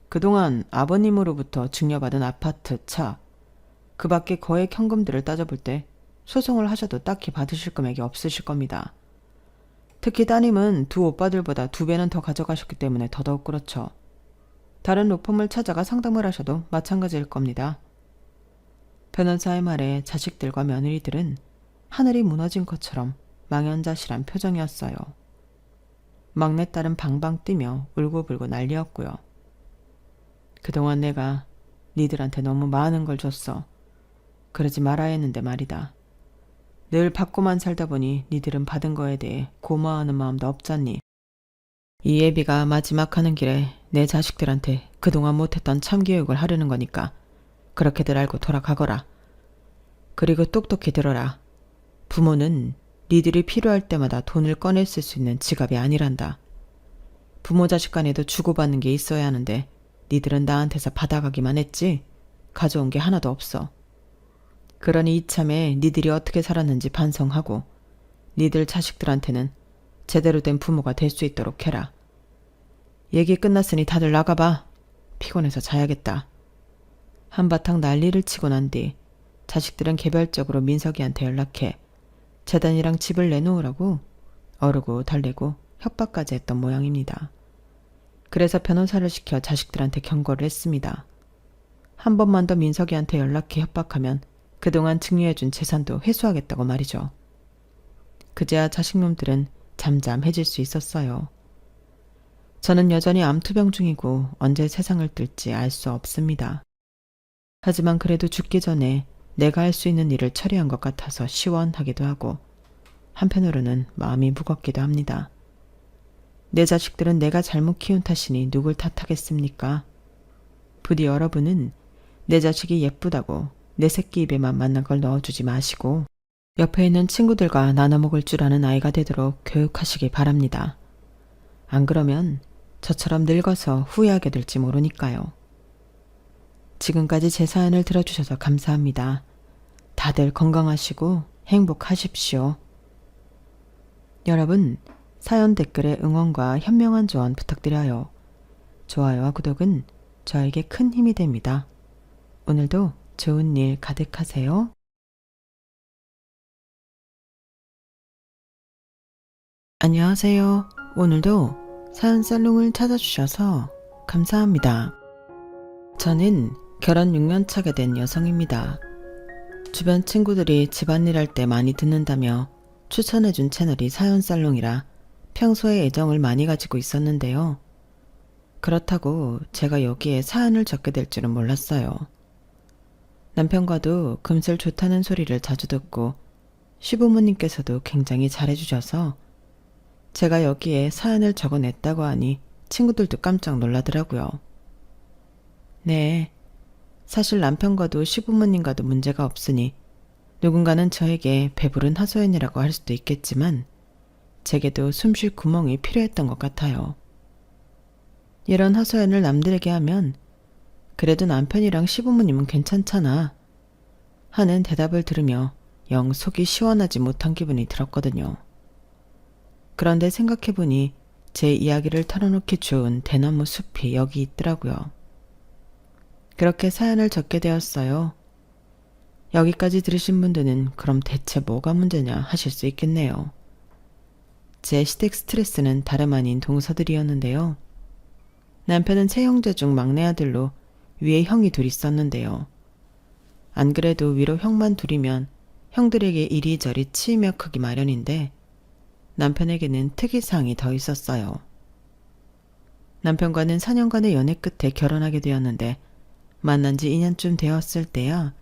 그동안 아버님으로부터 증여받은 아파트, 차, 그 밖에 거액 현금들을 따져볼 때 소송을 하셔도 딱히 받으실 금액이 없으실 겁니다. 특히 따님은 2 오빠들보다 2배는 더 가져가셨기 때문에 더더욱 그렇죠. 다른 로펌을 찾아가 상담을 하셔도 마찬가지일 겁니다. 변호사의 말에 자식들과 며느리들은 하늘이 무너진 것처럼 망연자실한 표정이었어요. 막내딸은 방방 뛰며 울고불고 난리였고요. 그동안 내가 니들한테 너무 많은 걸 줬어. 그러지 말아야 했는데 말이다. 늘 받고만 살다 보니 니들은 받은 거에 대해 고마워하는 마음도 없잖니. 이 예비가 마지막 하는 길에 내 자식들한테 그동안 못했던 참교육을 하려는 거니까 그렇게들 알고 돌아가거라. 그리고 똑똑히 들어라. 부모는 니들이 필요할 때마다 돈을 꺼내 쓸 수 있는 지갑이 아니란다. 부모 자식 간에도 주고받는 게 있어야 하는데 니들은 나한테서 받아가기만 했지 가져온 게 하나도 없어. 그러니 이참에 니들이 어떻게 살았는지 반성하고 니들 자식들한테는 제대로 된 부모가 될 수 있도록 해라. 얘기 끝났으니 다들 나가봐. 피곤해서 자야겠다. 한바탕 난리를 치고 난 뒤 자식들은 개별적으로 민석이한테 연락해 재단이랑 집을 내놓으라고 어르고 달래고 협박까지 했던 모양입니다. 그래서 변호사를 시켜 자식들한테 경고를 했습니다. 한 번만 더 민석이한테 연락해 협박하면 그동안 증여해준 재산도 회수하겠다고 말이죠. 그제야 자식놈들은 잠잠해질 수 있었어요. 저는 여전히 암투병 중이고 언제 세상을 뜰지 알 수 없습니다. 하지만 그래도 죽기 전에 내가 할 수 있는 일을 처리한 것 같아서 시원하기도 하고 한편으로는 마음이 무겁기도 합니다. 내 자식들은 내가 잘못 키운 탓이니 누굴 탓하겠습니까? 부디 여러분은 내 자식이 예쁘다고 내 새끼 입에만 맞는 걸 넣어주지 마시고 옆에 있는 친구들과 나눠 먹을 줄 아는 아이가 되도록 교육하시기 바랍니다. 안 그러면 저처럼 늙어서 후회하게 될지 모르니까요. 지금까지 제 사연을 들어주셔서 감사합니다. 다들 건강하시고 행복하십시오. 여러분, 사연 댓글에 응원과 현명한 조언 부탁드려요. 좋아요와 구독은 저에게 큰 힘이 됩니다. 오늘도 좋은 일 가득하세요. 안녕하세요. 오늘도 사연 살롱을 찾아주셔서 감사합니다. 저는 결혼 6년 차가 된 여성입니다. 주변 친구들이 집안일 할 때 많이 듣는다며 추천해준 채널이 사연살롱이라 평소에 애정을 많이 가지고 있었는데요. 그렇다고 제가 여기에 사연을 적게 될 줄은 몰랐어요. 남편과도 금슬 좋다는 소리를 자주 듣고 시부모님께서도 굉장히 잘해주셔서 제가 여기에 사연을 적어냈다고 하니 친구들도 깜짝 놀라더라고요. 네, 사실 남편과도 시부모님과도 문제가 없으니 누군가는 저에게 배부른 하소연이라고 할 수도 있겠지만 제게도 숨쉴 구멍이 필요했던 것 같아요. 이런 하소연을 남들에게 하면 그래도 남편이랑 시부모님은 괜찮잖아 하는 대답을 들으며 영 속이 시원하지 못한 기분이 들었거든요. 그런데 생각해보니 제 이야기를 털어놓기 좋은 대나무 숲이 여기 있더라고요. 그렇게 사연을 적게 되었어요. 여기까지 들으신 분들은 그럼 대체 뭐가 문제냐 하실 수 있겠네요. 제 시댁 스트레스는 다름 아닌 동서들이었는데요. 남편은 세 형제 중 막내 아들로 위에 형이 둘 있었는데요. 안 그래도 위로 형만 둘이면 형들에게 이리저리 치이며 크기 마련인데 남편에게는 특이사항이 더 있었어요. 남편과는 4년간의 연애 끝에 결혼하게 되었는데 만난 지 2년쯤 되었을 때야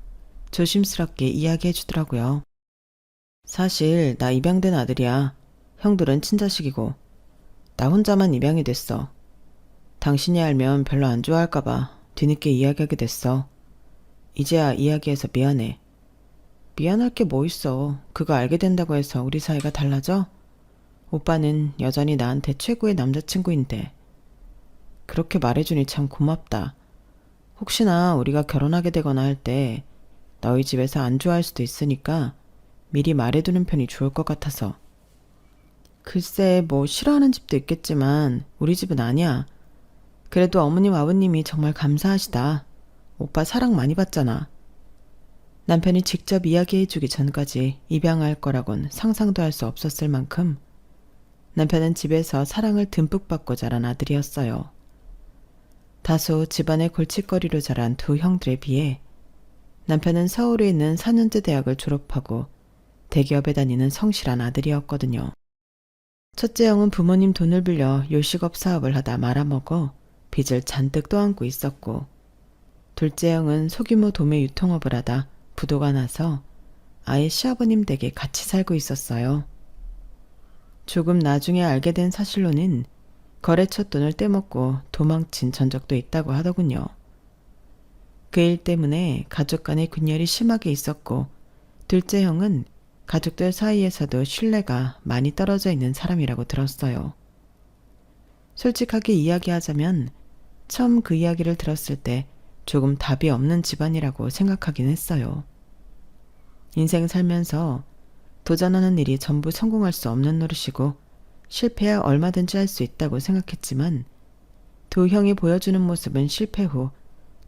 조심스럽게 이야기해 주더라고요. 사실 나 입양된 아들이야. 형들은 친자식이고 나 혼자만 입양이 됐어. 당신이 알면 별로 안 좋아할까봐 뒤늦게 이야기하게 됐어. 이제야 이야기해서 미안해. 미안할 게 뭐 있어. 그거 알게 된다고 해서 우리 사이가 달라져? 오빠는 여전히 나한테 최고의 남자친구인데. 그렇게 말해주니 참 고맙다. 혹시나 우리가 결혼하게 되거나 할 때 너희 집에서 안 좋아할 수도 있으니까 미리 말해두는 편이 좋을 것 같아서. 글쎄 뭐 싫어하는 집도 있겠지만 우리 집은 아니야. 그래도 어머님 아버님이 정말 감사하시다. 오빠 사랑 많이 받잖아. 남편이 직접 이야기해주기 전까지 입양할 거라곤 상상도 할 수 없었을 만큼 남편은 집에서 사랑을 듬뿍 받고 자란 아들이었어요. 다소 집안의 골칫거리로 자란 두 형들에 비해 남편은 서울에 있는 4년제 대학을 졸업하고 대기업에 다니는 성실한 아들이었거든요. 첫째 형은 부모님 돈을 빌려 요식업 사업을 하다 말아먹어 빚을 잔뜩 떠안고 있었고 둘째 형은 소규모 도매 유통업을 하다 부도가 나서 아예 시아버님 댁에 같이 살고 있었어요. 조금 나중에 알게 된 사실로는 거래처 돈을 떼먹고 도망친 전적도 있다고 하더군요. 그 일 때문에 가족 간의 분열이 심하게 있었고 둘째 형은 가족들 사이에서도 신뢰가 많이 떨어져 있는 사람이라고 들었어요. 솔직하게 이야기하자면 처음 그 이야기를 들었을 때 조금 답이 없는 집안이라고 생각하긴 했어요. 인생 살면서 도전하는 일이 전부 성공할 수 없는 노릇이고 실패야 얼마든지 할 수 있다고 생각했지만 두 형이 보여주는 모습은 실패 후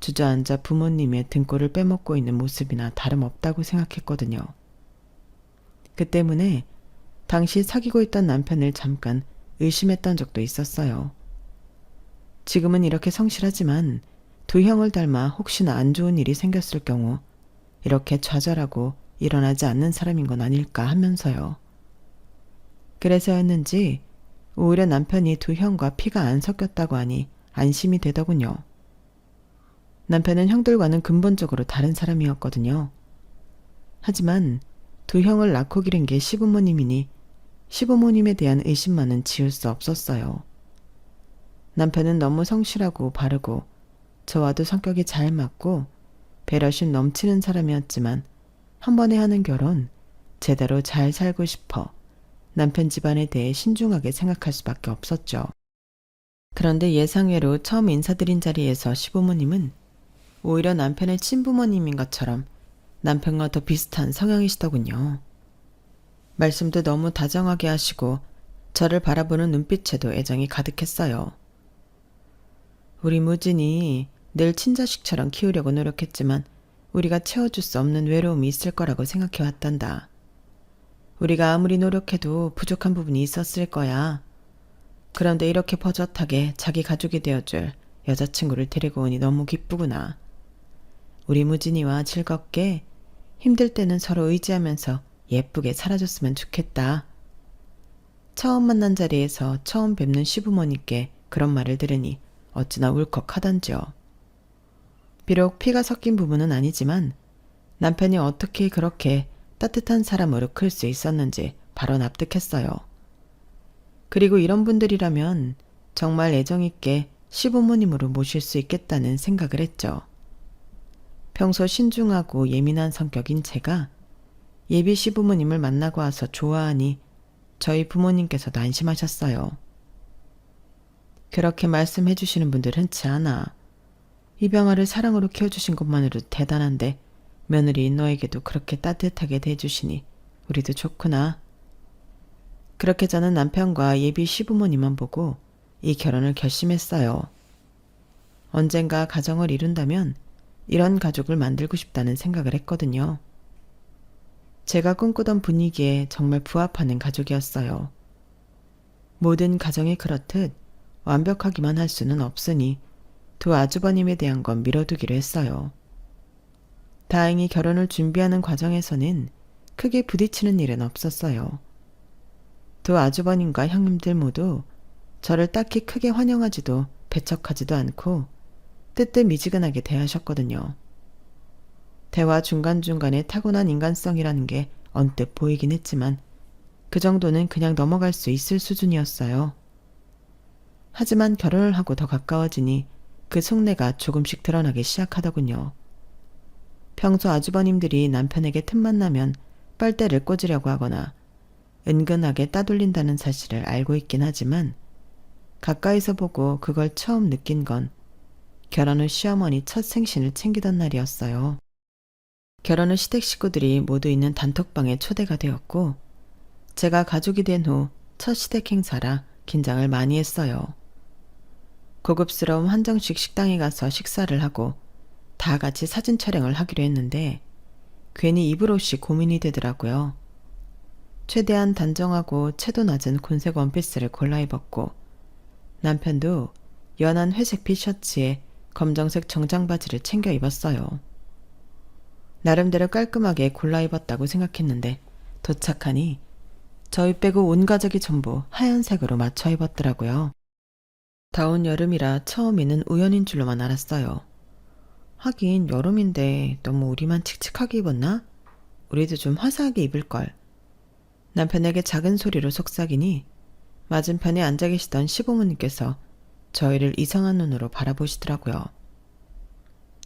주저앉아 부모님의 등골을 빼먹고 있는 모습이나 다름없다고 생각했거든요. 그 때문에 당시 사귀고 있던 남편을 잠깐 의심했던 적도 있었어요. 지금은 이렇게 성실하지만 두 형을 닮아 혹시나 안 좋은 일이 생겼을 경우 이렇게 좌절하고 일어나지 않는 사람인 건 아닐까 하면서요. 그래서였는지 오히려 남편이 두 형과 피가 안 섞였다고 하니 안심이 되더군요. 남편은 형들과는 근본적으로 다른 사람이었거든요. 하지만 두 형을 낳고 기른 게 시부모님이니 시부모님에 대한 의심만은 지울 수 없었어요. 남편은 너무 성실하고 바르고 저와도 성격이 잘 맞고 배려심 넘치는 사람이었지만 한 번에 하는 결혼 제대로 잘 살고 싶어 남편 집안에 대해 신중하게 생각할 수밖에 없었죠. 그런데 예상외로 처음 인사드린 자리에서 시부모님은 오히려 남편의 친부모님인 것처럼 남편과 더 비슷한 성향이시더군요. 말씀도 너무 다정하게 하시고 저를 바라보는 눈빛에도 애정이 가득했어요. 우리 무진이 늘 친자식처럼 키우려고 노력했지만 우리가 채워줄 수 없는 외로움이 있을 거라고 생각해왔단다. 우리가 아무리 노력해도 부족한 부분이 있었을 거야. 그런데 이렇게 버젓하게 자기 가족이 되어줄 여자친구를 데리고 오니 너무 기쁘구나. 우리 무진이와 즐겁게 힘들 때는 서로 의지하면서 예쁘게 살아줬으면 좋겠다. 처음 만난 자리에서 처음 뵙는 시부모님께 그런 말을 들으니 어찌나 울컥하던지요. 비록 피가 섞인 부분은 아니지만 남편이 어떻게 그렇게 따뜻한 사람으로 클 수 있었는지 바로 납득했어요. 그리고 이런 분들이라면 정말 애정있게 시부모님으로 모실 수 있겠다는 생각을 했죠. 평소 신중하고 예민한 성격인 제가 예비 시부모님을 만나고 와서 좋아하니 저희 부모님께서도 안심하셨어요. 그렇게 말씀해 주시는 분들 흔치 않아. 입양아를 사랑으로 키워주신 것만으로도 대단한데 며느리인 너에게도 그렇게 따뜻하게 대해주시니 우리도 좋구나. 그렇게 저는 남편과 예비 시부모님만 보고 이 결혼을 결심했어요. 언젠가 가정을 이룬다면 이런 가족을 만들고 싶다는 생각을 했거든요. 제가 꿈꾸던 분위기에 정말 부합하는 가족이었어요. 모든 가정이 그렇듯 완벽하기만 할 수는 없으니 두 아주버님에 대한 건 미뤄두기로 했어요. 다행히 결혼을 준비하는 과정에서는 크게 부딪히는 일은 없었어요. 두 아주버님과 형님들 모두 저를 딱히 크게 환영하지도 배척하지도 않고 뜨뜻미지근하게 대하셨거든요. 대화 중간중간에 타고난 인간성이라는 게 언뜻 보이긴 했지만 그 정도는 그냥 넘어갈 수 있을 수준이었어요. 하지만 결혼을 하고 더 가까워지니 그 속내가 조금씩 드러나기 시작하더군요. 평소 아주버님들이 남편에게 틈만 나면 빨대를 꽂으려고 하거나 은근하게 따돌린다는 사실을 알고 있긴 하지만 가까이서 보고 그걸 처음 느낀 건 결혼 후 시어머니 첫 생신을 챙기던 날이었어요. 결혼 후 시댁 식구들이 모두 있는 단톡방에 초대가 되었고 제가 가족이 된 후 첫 시댁 행사라 긴장을 많이 했어요. 고급스러운 한정식 식당에 가서 식사를 하고 다 같이 사진 촬영을 하기로 했는데 괜히 입을 옷이 고민이 되더라고요. 최대한 단정하고 채도 낮은 곤색 원피스를 골라 입었고 남편도 연한 회색 피셔츠에 검정색 정장 바지를 챙겨 입었어요. 나름대로 깔끔하게 골라 입었다고 생각했는데 도착하니 저희 빼고 온 가족이 전부 하얀색으로 맞춰 입었더라고요. 더운 여름이라 처음에는 우연인 줄로만 알았어요. 하긴 여름인데 너무 우리만 칙칙하게 입었나? 우리도 좀 화사하게 입을걸. 남편에게 작은 소리로 속삭이니 맞은편에 앉아 계시던 시부모님께서 저희를 이상한 눈으로 바라보시더라고요.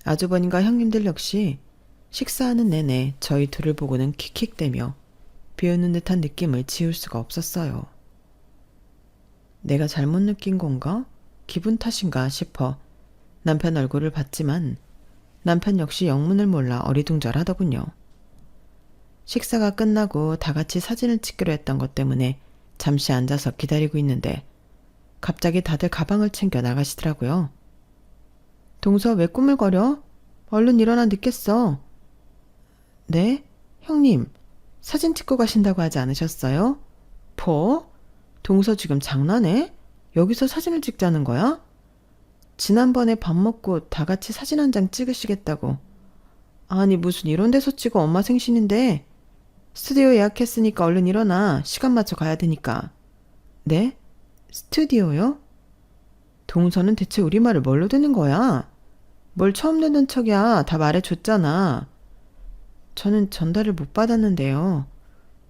아주버님과 형님들 역시 식사하는 내내 저희 둘을 보고는 킥킥대며 비웃는 듯한 느낌을 지울 수가 없었어요. 내가 잘못 느낀 건가? 기분 탓인가 싶어 남편 얼굴을 봤지만 남편 역시 영문을 몰라 어리둥절하더군요. 식사가 끝나고 다 같이 사진을 찍기로 했던 것 때문에 잠시 앉아서 기다리고 있는데 갑자기 다들 가방을 챙겨 나가시더라고요. 동서 왜 꾸물거려? 얼른 일어나 늦겠어. 네? 형님, 사진 찍고 가신다고 하지 않으셨어요? 동서 지금 장난해? 여기서 사진을 찍자는 거야? 지난번에 밥 먹고 다 같이 사진 한 장 찍으시겠다고. 아니 무슨 이런 데서 찍어 엄마 생신인데. 스튜디오 예약했으니까 얼른 일어나. 시간 맞춰 가야 되니까. 네? 스튜디오요? 동서는 대체 우리 말을 뭘로 듣는 거야? 뭘 처음 듣는 척이야. 다 말해줬잖아. 저는 전달을 못 받았는데요.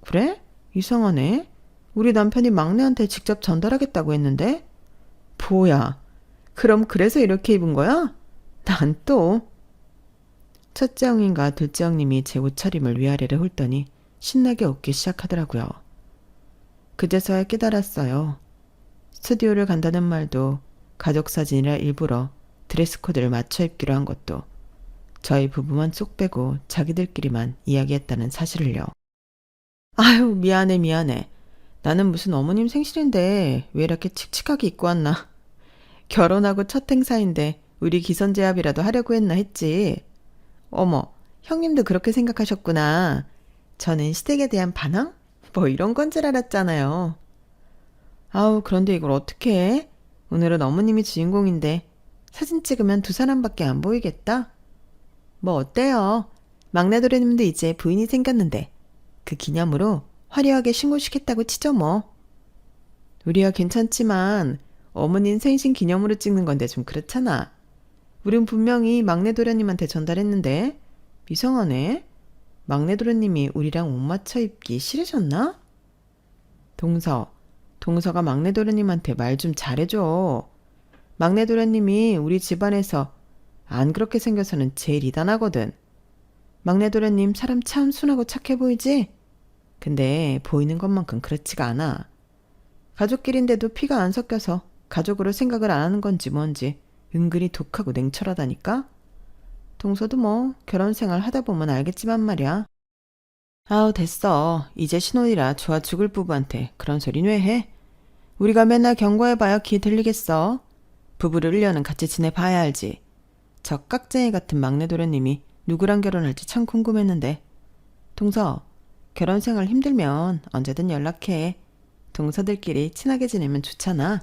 그래? 이상하네. 우리 남편이 막내한테 직접 전달하겠다고 했는데? 뭐야? 그럼 그래서 이렇게 입은 거야? 난 또. 첫째 형님과 둘째 형님이 제 옷차림을 위아래를 훑더니 신나게 웃기 시작하더라고요. 그제서야 깨달았어요. 스튜디오를 간다는 말도 가족사진이라 일부러 드레스 코드를 맞춰 입기로 한 것도 저희 부부만 쏙 빼고 자기들끼리만 이야기했다는 사실을요. 아유 미안해. 나는 무슨 어머님 생신인데 왜 이렇게 칙칙하게 입고 왔나. 결혼하고 첫 행사인데 우리 기선제압이라도 하려고 했나 했지. 어머, 형님도 그렇게 생각하셨구나. 저는 시댁에 대한 반항? 뭐 이런 건 줄 알았잖아요. 아우, 그런데 이걸 어떻게 해? 오늘은 어머님이 주인공인데 사진 찍으면 두 사람밖에 안 보이겠다? 뭐 어때요? 막내 도련님도 이제 부인이 생겼는데 그 기념으로 화려하게 신고시켰다고 치죠 뭐. 우리야 괜찮지만 어머님 생신 기념으로 찍는 건데 좀 그렇잖아. 우린 분명히 막내 도련님한테 전달했는데 이상하네. 막내 도련님이 우리랑 옷 맞춰 입기 싫으셨나? 동서가 막내 도련님한테 말 좀 잘해줘. 막내 도련님이 우리 집안에서 안 그렇게 생겨서는 제일 이단하거든. 막내 도련님 사람 참 순하고 착해 보이지? 근데 보이는 것만큼 그렇지가 않아. 가족끼리인데도 피가 안 섞여서 가족으로 생각을 안 하는 건지 뭔지 은근히 독하고 냉철하다니까? 동서도 뭐 결혼 생활 하다 보면 알겠지만 말이야. 아우 됐어. 이제 신혼이라 좋아 죽을 부부한테 그런 소리는 왜 해? 우리가 맨날 경고해봐야 귀 들리겠어. 부부를 1년은 같이 지내봐야 알지. 저 깍쟁이 같은 막내 도련님이 누구랑 결혼할지 참 궁금했는데. 동서, 결혼 생활 힘들면 언제든 연락해. 동서들끼리 친하게 지내면 좋잖아.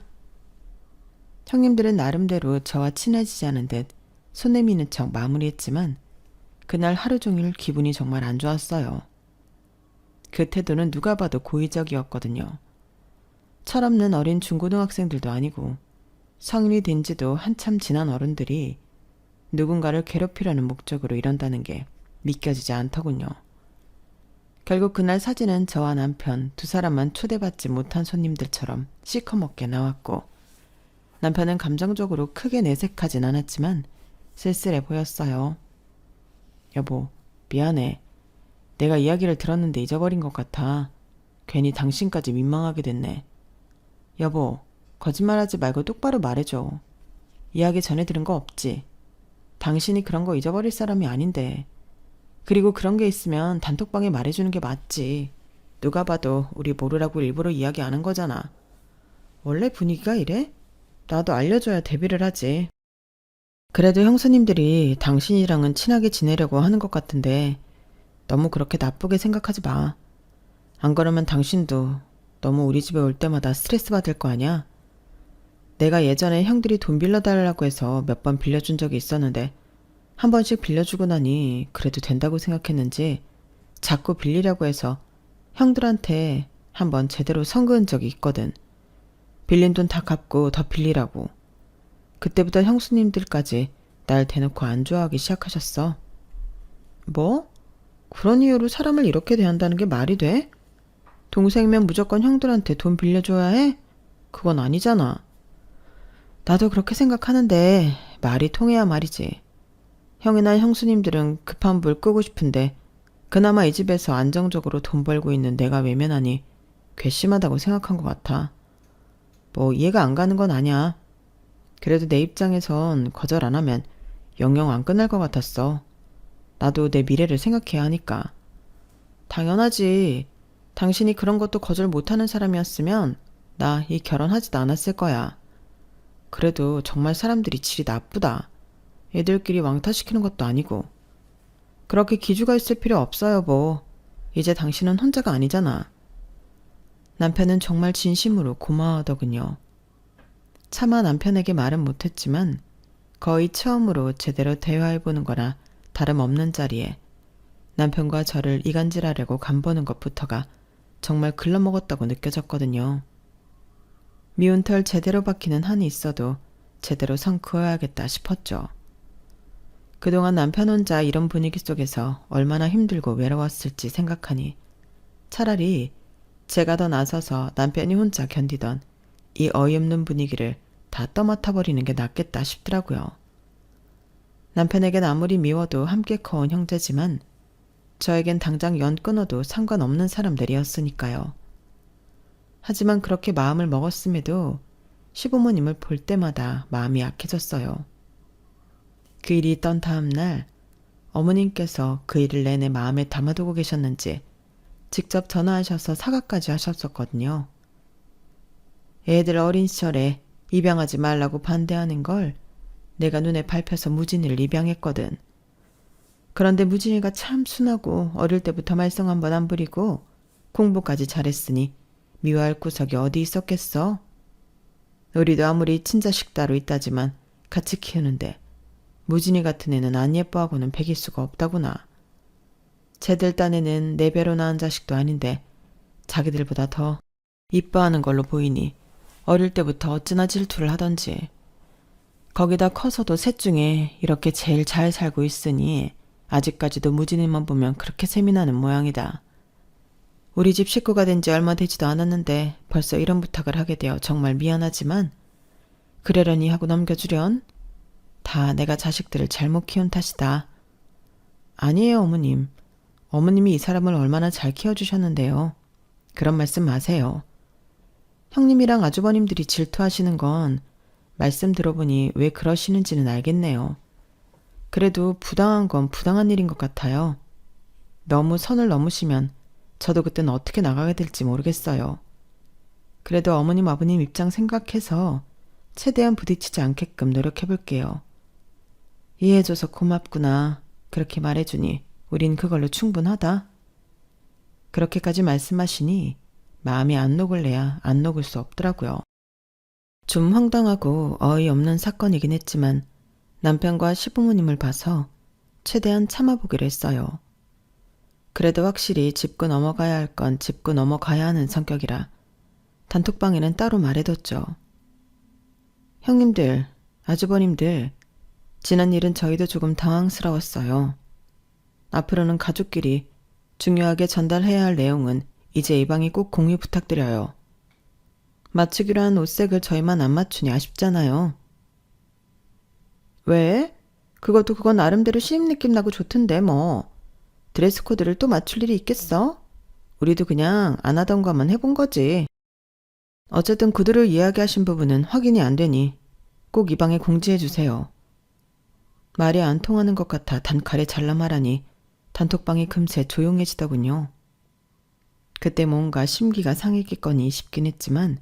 형님들은 나름대로 저와 친해지자는 듯 손 내미는 척 마무리했지만 그날 하루 종일 기분이 정말 안 좋았어요. 그 태도는 누가 봐도 고의적이었거든요. 철없는 어린 중고등학생들도 아니고 성인이 된 지도 한참 지난 어른들이 누군가를 괴롭히려는 목적으로 이런다는 게 믿겨지지 않더군요. 결국 그날 사진은 저와 남편 두 사람만 초대받지 못한 손님들처럼 시커멓게 나왔고 남편은 감정적으로 크게 내색하진 않았지만 쓸쓸해 보였어요. 여보, 미안해. 내가 이야기를 들었는데 잊어버린 것 같아. 괜히 당신까지 민망하게 됐네. 여보, 거짓말하지 말고 똑바로 말해줘. 이야기 전에 들은 거 없지? 당신이 그런 거 잊어버릴 사람이 아닌데. 그리고 그런 게 있으면 단톡방에 말해주는 게 맞지. 누가 봐도 우리 모르라고 일부러 이야기 안 한 거잖아. 원래 분위기가 이래? 나도 알려줘야 대비를 하지. 그래도 형수님들이 당신이랑은 친하게 지내려고 하는 것 같은데 너무 그렇게 나쁘게 생각하지 마. 안 그러면 당신도 너무 우리 집에 올 때마다 스트레스 받을 거 아니야? 내가 예전에 형들이 돈 빌려달라고 해서 몇 번 빌려준 적이 있었는데 한 번씩 빌려주고 나니 그래도 된다고 생각했는지 자꾸 빌리려고 해서 형들한테 한 번 제대로 선 그은 적이 있거든. 빌린 돈 다 갚고 더 빌리라고. 그때부터 형수님들까지 날 대놓고 안 좋아하기 시작하셨어. 뭐? 그런 이유로 사람을 이렇게 대한다는 게 말이 돼? 동생이면 무조건 형들한테 돈 빌려줘야 해? 그건 아니잖아. 나도 그렇게 생각하는데 말이 통해야 말이지. 형이나 형수님들은 급한 불 끄고 싶은데 그나마 이 집에서 안정적으로 돈 벌고 있는 내가 외면하니 괘씸하다고 생각한 것 같아. 뭐 이해가 안 가는 건 아니야. 그래도 내 입장에선 거절 안 하면 영영 안 끝날 것 같았어. 나도 내 미래를 생각해야 하니까. 당연하지. 당신이 그런 것도 거절 못하는 사람이었으면 나 이 결혼하지도 않았을 거야. 그래도 정말 사람들이 질이 나쁘다. 애들끼리 왕따시키는 것도 아니고. 그렇게 기죽어 있을 필요 없어요, 뭐. 이제 당신은 혼자가 아니잖아. 남편은 정말 진심으로 고마워하더군요. 차마 남편에게 말은 못했지만 거의 처음으로 제대로 대화해보는 거나 다름없는 자리에 남편과 저를 이간질하려고 간보는 것부터가 정말 글러먹었다고 느껴졌거든요. 미운 털 제대로 박히는 한이 있어도 제대로 선 그어야겠다 싶었죠. 그동안 남편 혼자 이런 분위기 속에서 얼마나 힘들고 외로웠을지 생각하니 차라리 제가 더 나서서 남편이 혼자 견디던 이 어이없는 분위기를 다 떠맡아버리는 게 낫겠다 싶더라고요. 남편에겐 아무리 미워도 함께 커온 형제지만 저에겐 당장 연 끊어도 상관없는 사람들이었으니까요. 하지만 그렇게 마음을 먹었음에도 시부모님을 볼 때마다 마음이 약해졌어요. 그 일이 있던 다음 날 어머님께서 그 일을 내내 마음에 담아두고 계셨는지 직접 전화하셔서 사과까지 하셨었거든요. 애들 어린 시절에 입양하지 말라고 반대하는 걸 내가 눈에 밟혀서 무진이를 입양했거든. 그런데 무진이가 참 순하고 어릴 때부터 말썽 한 번 안 부리고 공부까지 잘했으니 미워할 구석이 어디 있었겠어? 우리도 아무리 친자식 따로 있다지만 같이 키우는데 무진이 같은 애는 안 예뻐하고는 배길 수가 없다구나. 쟤들 딴에는 내 배로 낳은 자식도 아닌데 자기들보다 더 이뻐하는 걸로 보이니 어릴 때부터 어찌나 질투를 하던지. 거기다 커서도 셋 중에 이렇게 제일 잘 살고 있으니 아직까지도 무진이만 보면 그렇게 셈이 나는 모양이다. 우리 집 식구가 된 지 얼마 되지도 않았는데 벌써 이런 부탁을 하게 되어 정말 미안하지만 그러려니 하고 넘겨주련? 다 내가 자식들을 잘못 키운 탓이다. 아니에요, 어머님. 어머님이 이 사람을 얼마나 잘 키워주셨는데요. 그런 말씀 마세요. 형님이랑 아주버님들이 질투하시는 건 말씀 들어보니 왜 그러시는지는 알겠네요. 그래도 부당한 건 부당한 일인 것 같아요. 너무 선을 넘으시면 저도 그땐 어떻게 나가게 될지 모르겠어요. 그래도 어머님 아버님 입장 생각해서 최대한 부딪히지 않게끔 노력해볼게요. 이해해줘서 고맙구나. 그렇게 말해주니 우린 그걸로 충분하다. 그렇게까지 말씀하시니 마음이 안 녹을래야 안 녹을 수 없더라고요. 좀 황당하고 어이없는 사건이긴 했지만 남편과 시부모님을 봐서 최대한 참아보기로 했어요. 그래도 확실히 짚고 넘어가야 할 건 짚고 넘어가야 하는 성격이라 단톡방에는 따로 말해뒀죠. 형님들, 아주버님들, 지난 일은 저희도 조금 당황스러웠어요. 앞으로는 가족끼리 중요하게 전달해야 할 내용은 이제 이 방에 꼭 공유 부탁드려요. 맞추기로 한 옷색을 저희만 안 맞추니 아쉽잖아요. 왜? 그것도 그건 나름대로 신입 느낌 나고 좋던데 뭐. 드레스 코드를 또 맞출 일이 있겠어? 우리도 그냥 안 하던 것만 해본 거지. 어쨌든 구두를 이야기하신 부분은 확인이 안 되니 꼭 이 방에 공지해 주세요. 말이 안 통하는 것 같아 단칼에 잘라 말하니 단톡방이 금세 조용해지더군요. 그때 뭔가 심기가 상했겠거니 싶긴 했지만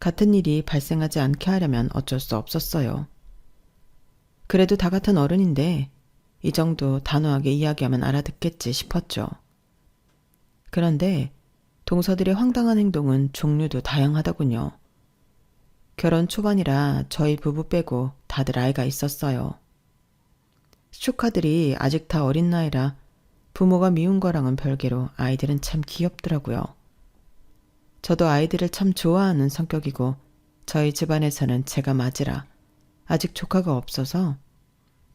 같은 일이 발생하지 않게 하려면 어쩔 수 없었어요. 그래도 다 같은 어른인데 이 정도 단호하게 이야기하면 알아듣겠지 싶었죠. 그런데 동서들의 황당한 행동은 종류도 다양하더군요. 결혼 초반이라 저희 부부 빼고 다들 아이가 있었어요. 조카들이 아직 다 어린 나이라 부모가 미운 거랑은 별개로 아이들은 참 귀엽더라고요. 저도 아이들을 참 좋아하는 성격이고 저희 집안에서는 제가 맞으라 아직 조카가 없어서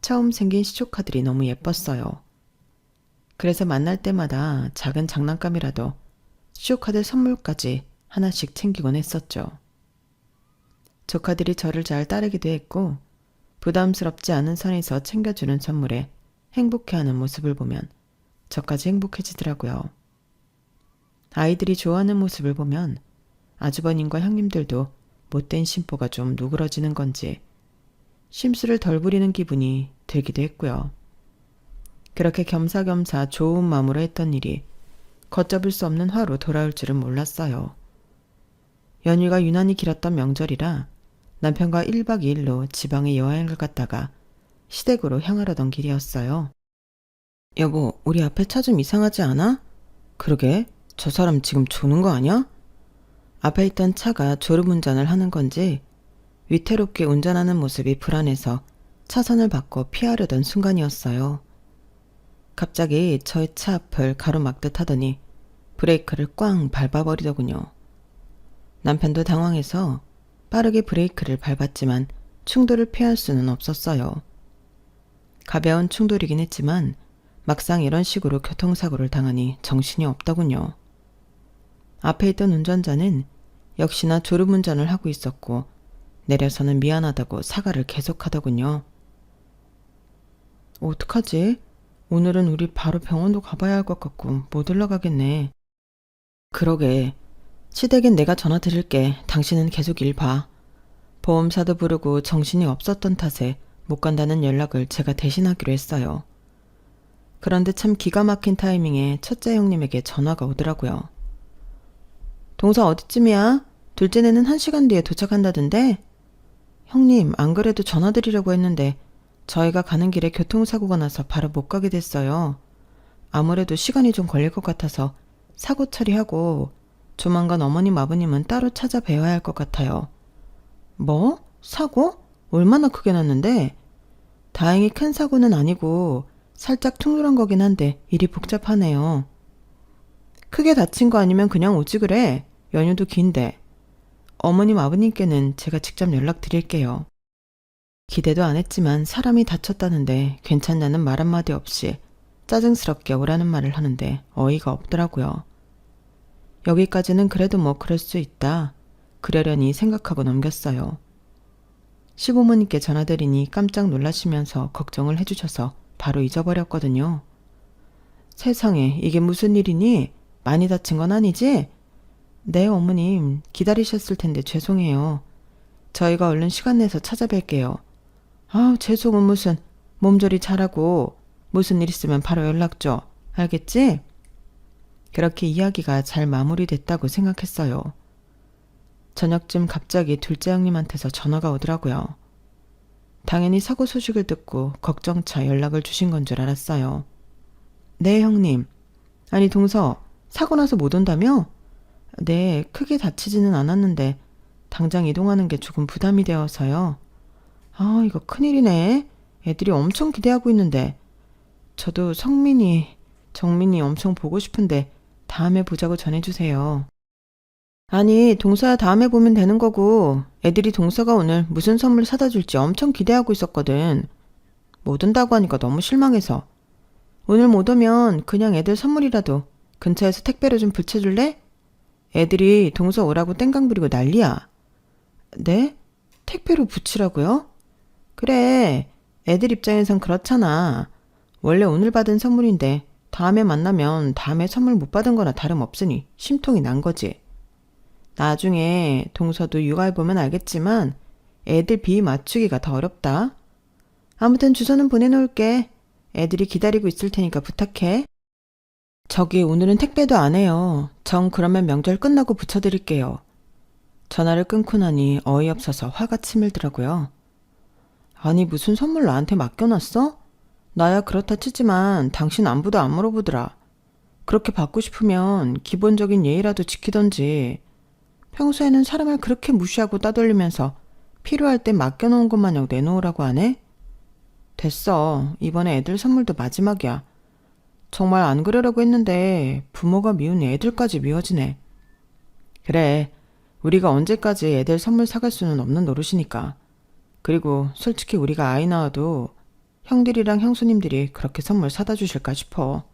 처음 생긴 시조카들이 너무 예뻤어요. 그래서 만날 때마다 작은 장난감이라도 시조카들 선물까지 하나씩 챙기곤 했었죠. 조카들이 저를 잘 따르기도 했고 부담스럽지 않은 선에서 챙겨주는 선물에 행복해하는 모습을 보면 저까지 행복해지더라고요. 아이들이 좋아하는 모습을 보면 아주버님과 형님들도 못된 심보가 좀 누그러지는 건지 심술을 덜 부리는 기분이 들기도 했고요. 그렇게 겸사겸사 좋은 마음으로 했던 일이 걷잡을 수 없는 화로 돌아올 줄은 몰랐어요. 연휴가 유난히 길었던 명절이라 남편과 1박 2일로 지방에 여행을 갔다가 시댁으로 향하려던 길이었어요. 여보, 우리 앞에 차 좀 이상하지 않아? 그러게, 저 사람 지금 조는 거 아니야? 앞에 있던 차가 졸음운전을 하는 건지 위태롭게 운전하는 모습이 불안해서 차선을 바꿔 피하려던 순간이었어요. 갑자기 저의 차 앞을 가로막듯 하더니 브레이크를 꽝 밟아버리더군요. 남편도 당황해서 빠르게 브레이크를 밟았지만 충돌을 피할 수는 없었어요. 가벼운 충돌이긴 했지만 막상 이런 식으로 교통사고를 당하니 정신이 없더군요. 앞에 있던 운전자는 역시나 졸음운전을 하고 있었고 내려서는 미안하다고 사과를 계속하더군요. 어떡하지? 오늘은 우리 바로 병원도 가봐야 할 것 같고 못 올라가겠네. 그러게. 시댁엔 내가 전화 드릴게. 당신은 계속 일 봐. 보험사도 부르고 정신이 없었던 탓에 못 간다는 연락을 제가 대신하기로 했어요. 그런데 참 기가 막힌 타이밍에 첫째 형님에게 전화가 오더라고요. 동서 어디쯤이야? 둘째네는 1시간 뒤에 도착한다던데? 형님, 안 그래도 전화 드리려고 했는데 저희가 가는 길에 교통사고가 나서 바로 못 가게 됐어요. 아무래도 시간이 좀 걸릴 것 같아서 사고 처리하고 조만간 어머님 아버님은 따로 찾아뵈야 할 것 같아요. 뭐? 사고? 얼마나 크게 났는데? 다행히 큰 사고는 아니고 살짝 퉁dur한 거긴 한데 일이 복잡하네요. 크게 다친 거 아니면 그냥 오지 그래. 연휴도 긴데. 어머님 아버님께는 제가 직접 연락드릴게요. 기대도 안 했지만 사람이 다쳤다는데 괜찮냐는 말 한마디 없이 짜증스럽게 오라는 말을 하는데 어이가 없더라고요. 여기까지는 그래도 뭐 그럴 수 있다. 그러려니 생각하고 넘겼어요. 시부모님께 전화드리니 깜짝 놀라시면서 걱정을 해주셔서 바로 잊어버렸거든요. 세상에, 이게 무슨 일이니? 많이 다친 건 아니지? 네, 어머님. 기다리셨을 텐데 죄송해요. 저희가 얼른 시간 내서 찾아뵐게요. 아, 죄송은 무슨. 몸조리 잘하고 무슨 일 있으면 바로 연락 줘. 알겠지? 그렇게 이야기가 잘 마무리됐다고 생각했어요. 저녁쯤 갑자기 둘째 형님한테서 전화가 오더라고요. 당연히 사고 소식을 듣고 걱정차 연락을 주신 건 줄 알았어요. 네, 형님. 아니, 동서, 사고 나서 못 온다며? 네, 크게 다치지는 않았는데 당장 이동하는 게 조금 부담이 되어서요. 아, 이거 큰일이네. 애들이 엄청 기대하고 있는데. 저도 정민이 엄청 보고 싶은데 다음에 보자고 전해주세요. 아니, 동서야 다음에 보면 되는 거고 애들이 동서가 오늘 무슨 선물 사다 줄지 엄청 기대하고 있었거든. 못 온다고 하니까 너무 실망해서. 오늘 못 오면 그냥 애들 선물이라도 근처에서 택배로 좀 붙여줄래? 애들이 동서 오라고 땡깡 부리고 난리야. 네? 택배로 붙이라고요? 그래, 애들 입장에선 그렇잖아. 원래 오늘 받은 선물인데 다음에 만나면 다음에 선물 못 받은 거나 다름없으니 심통이 난 거지. 나중에 동서도 육아해보면 알겠지만 애들 비위 맞추기가 더 어렵다. 아무튼 주소는 보내놓을게. 애들이 기다리고 있을 테니까 부탁해. 저기 오늘은 택배도 안 해요. 정 그러면 명절 끝나고 붙여드릴게요. 전화를 끊고 나니 어이없어서 화가 치밀더라고요. 아니 무슨 선물 나한테 맡겨놨어? 나야 그렇다 치지만 당신 안부도 안 물어보더라. 그렇게 받고 싶으면 기본적인 예의라도 지키던지. 평소에는 사람을 그렇게 무시하고 따돌리면서 필요할 때 맡겨놓은 것 마냥 내놓으라고 하네? 됐어. 이번에 애들 선물도 마지막이야. 정말 안 그러려고 했는데 부모가 미운 애들까지 미워지네. 그래, 우리가 언제까지 애들 선물 사갈 수는 없는 노릇이니까. 그리고 솔직히 우리가 아이 낳아도 형들이랑 형수님들이 그렇게 선물 사다 주실까 싶어.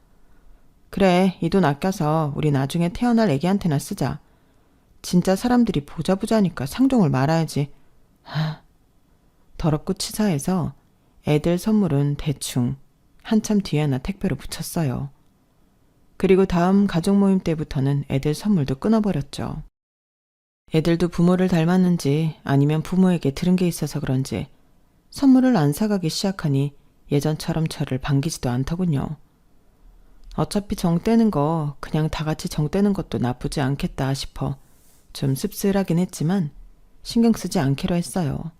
그래, 이 돈 아껴서 우리 나중에 태어날 애기한테나 쓰자. 진짜 사람들이 보자보자니까 상종을 말아야지. 더럽고 치사해서 애들 선물은 대충 한참 뒤에나 택배로 붙였어요. 그리고 다음 가족 모임 때부터는 애들 선물도 끊어버렸죠. 애들도 부모를 닮았는지 아니면 부모에게 들은 게 있어서 그런지 선물을 안 사가기 시작하니 예전처럼 저를 반기지도 않더군요. 어차피 정 떼는 거 그냥 다 같이 정 떼는 것도 나쁘지 않겠다 싶어 좀 씁쓸하긴 했지만 신경 쓰지 않기로 했어요.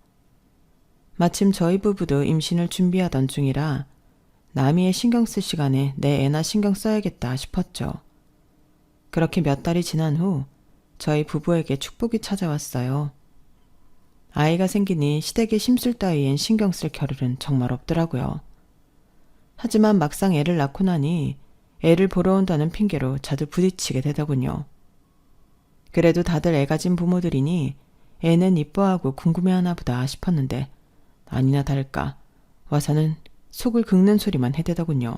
마침 저희 부부도 임신을 준비하던 중이라 남이 애 신경 쓸 시간에 내 애나 신경 써야겠다 싶었죠. 그렇게 몇 달이 지난 후 저희 부부에게 축복이 찾아왔어요. 아이가 생기니 시댁의 심술 따위엔 신경 쓸 겨를은 정말 없더라고요. 하지만 막상 애를 낳고 나니 애를 보러 온다는 핑계로 자주 부딪히게 되더군요. 그래도 다들 애 가진 부모들이니 애는 이뻐하고 궁금해하나 보다 싶었는데 아니나 다를까 와서는 속을 긁는 소리만 해대더군요.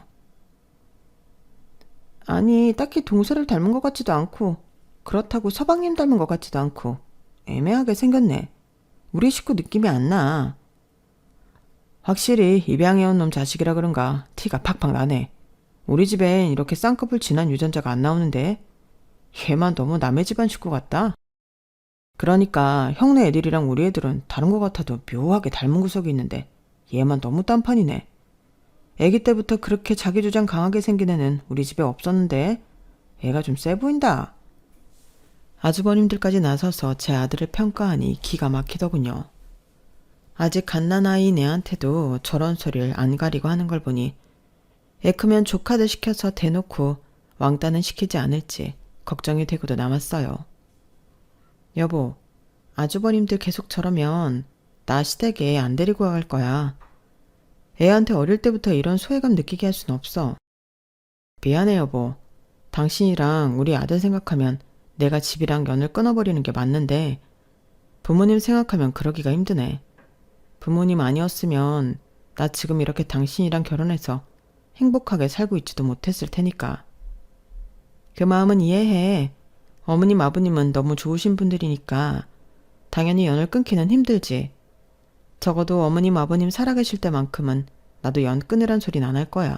아니, 딱히 동서를 닮은 것 같지도 않고 그렇다고 서방님 닮은 것 같지도 않고 애매하게 생겼네. 우리 식구 느낌이 안 나. 확실히 입양해온 놈 자식이라 그런가 티가 팍팍 나네. 우리 집엔 이렇게 쌍꺼풀 진한 유전자가 안 나오는데 얘만 너무 남의 집안 식구 같다. 그러니까 형네 애들이랑 우리 애들은 다른 것 같아도 묘하게 닮은 구석이 있는데 얘만 너무 딴판이네. 애기 때부터 그렇게 자기 주장 강하게 생긴 애는 우리 집에 없었는데 애가 좀 세 보인다. 아주버님들까지 나서서 제 아들을 평가하니 기가 막히더군요. 아직 갓난아이인 애한테도 저런 소리를 안 가리고 하는 걸 보니 애 크면 조카들 시켜서 대놓고 왕따는 시키지 않을지 걱정이 되고도 남았어요. 여보, 아주버님들 계속 저러면 나 시댁에 애 안 데리고 갈 거야. 애한테 어릴 때부터 이런 소외감 느끼게 할 순 없어. 미안해 여보. 당신이랑 우리 아들 생각하면 내가 집이랑 연을 끊어버리는 게 맞는데 부모님 생각하면 그러기가 힘드네. 부모님 아니었으면 나 지금 이렇게 당신이랑 결혼해서 행복하게 살고 있지도 못했을 테니까. 그 마음은 이해해. 어머님 아버님은 너무 좋으신 분들이니까 당연히 연을 끊기는 힘들지. 적어도 어머님 아버님 살아계실 때만큼은 나도 연 끊으란 소린 안 할 거야.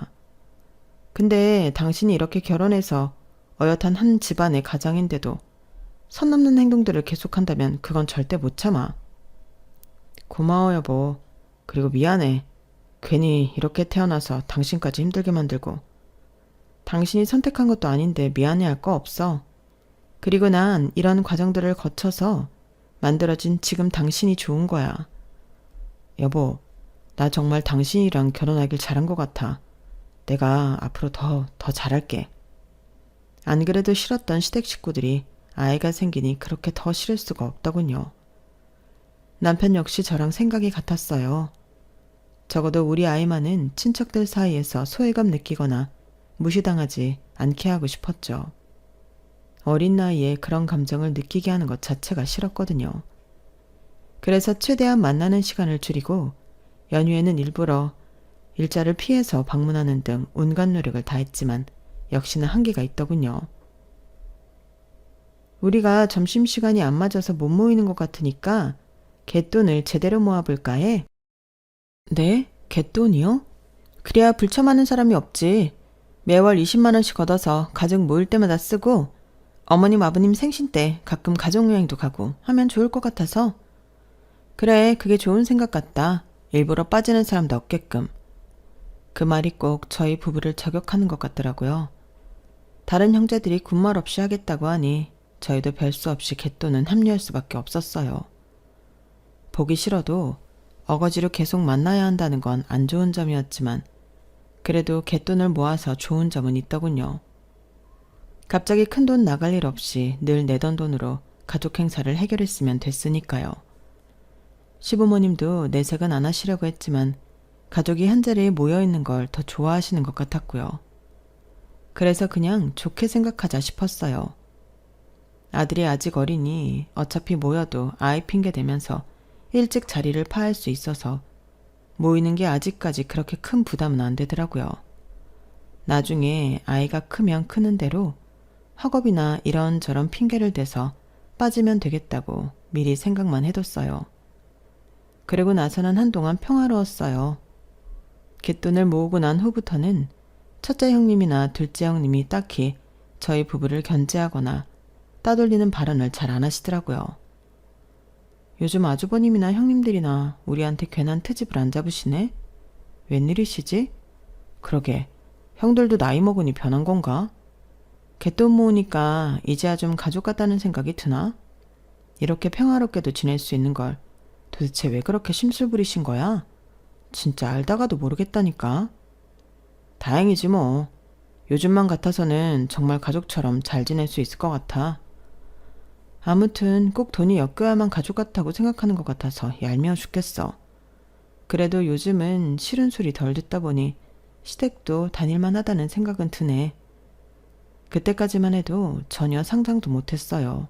근데 당신이 이렇게 결혼해서 어엿한 한 집안의 가장인데도 선 넘는 행동들을 계속한다면 그건 절대 못 참아. 고마워 여보. 그리고 미안해. 괜히 이렇게 태어나서 당신까지 힘들게 만들고. 당신이 선택한 것도 아닌데 미안해할 거 없어. 그리고 난 이런 과정들을 거쳐서 만들어진 지금 당신이 좋은 거야. 여보, 나 정말 당신이랑 결혼하길 잘한 것 같아. 내가 앞으로 더 잘할게. 안 그래도 싫었던 시댁 식구들이 아이가 생기니 그렇게 더 싫을 수가 없더군요. 남편 역시 저랑 생각이 같았어요. 적어도 우리 아이만은 친척들 사이에서 소외감 느끼거나 무시당하지 않게 하고 싶었죠. 어린 나이에 그런 감정을 느끼게 하는 것 자체가 싫었거든요. 그래서 최대한 만나는 시간을 줄이고 연휴에는 일부러 일자를 피해서 방문하는 등 온갖 노력을 다했지만 역시나 한계가 있더군요. 우리가 점심시간이 안 맞아서 못 모이는 것 같으니까 갯돈을 제대로 모아볼까 해. 네? 갯돈이요? 그래야 불참하는 사람이 없지. 매월 20만 원씩 걷어서 가족 모일 때마다 쓰고 어머님 아버님 생신 때 가끔 가족여행도 가고 하면 좋을 것 같아서. 그래, 그게 좋은 생각 같다. 일부러 빠지는 사람도 없게끔. 그 말이 꼭 저희 부부를 저격하는 것 같더라고요. 다른 형제들이 군말 없이 하겠다고 하니 저희도 별 수 없이 갯돈은 합류할 수밖에 없었어요. 보기 싫어도 어거지로 계속 만나야 한다는 건 안 좋은 점이었지만 그래도 갯돈을 모아서 좋은 점은 있더군요. 갑자기 큰돈 나갈 일 없이 늘 내던 돈으로 가족 행사를 해결했으면 됐으니까요. 시부모님도 내색은 안 하시려고 했지만 가족이 한자리에 모여있는 걸 더 좋아하시는 것 같았고요. 그래서 그냥 좋게 생각하자 싶었어요. 아들이 아직 어리니 어차피 모여도 아이 핑계 대면서 일찍 자리를 파할 수 있어서 모이는 게 아직까지 그렇게 큰 부담은 안 되더라고요. 나중에 아이가 크면 크는 대로 학업이나 이런저런 핑계를 대서 빠지면 되겠다고 미리 생각만 해뒀어요. 그리고 나서는 한동안 평화로웠어요. 갯돈을 모으고 난 후부터는 첫째 형님이나 둘째 형님이 딱히 저희 부부를 견제하거나 따돌리는 발언을 잘 안 하시더라고요. 요즘 아주버님이나 형님들이나 우리한테 괜한 트집을 안 잡으시네? 웬일이시지? 그러게, 형들도 나이 먹으니 변한 건가? 갯돈 모으니까 이제야 좀 가족 같다는 생각이 드나? 이렇게 평화롭게도 지낼 수 있는 걸 도대체 왜 그렇게 심술 부리신 거야? 진짜 알다가도 모르겠다니까. 다행이지 뭐. 요즘만 같아서는 정말 가족처럼 잘 지낼 수 있을 것 같아. 아무튼 꼭 돈이 엮여야만 가족 같다고 생각하는 것 같아서 얄미워 죽겠어. 그래도 요즘은 싫은 소리 덜 듣다 보니 시댁도 다닐만 하다는 생각은 드네. 그때까지만 해도 전혀 상상도 못했어요.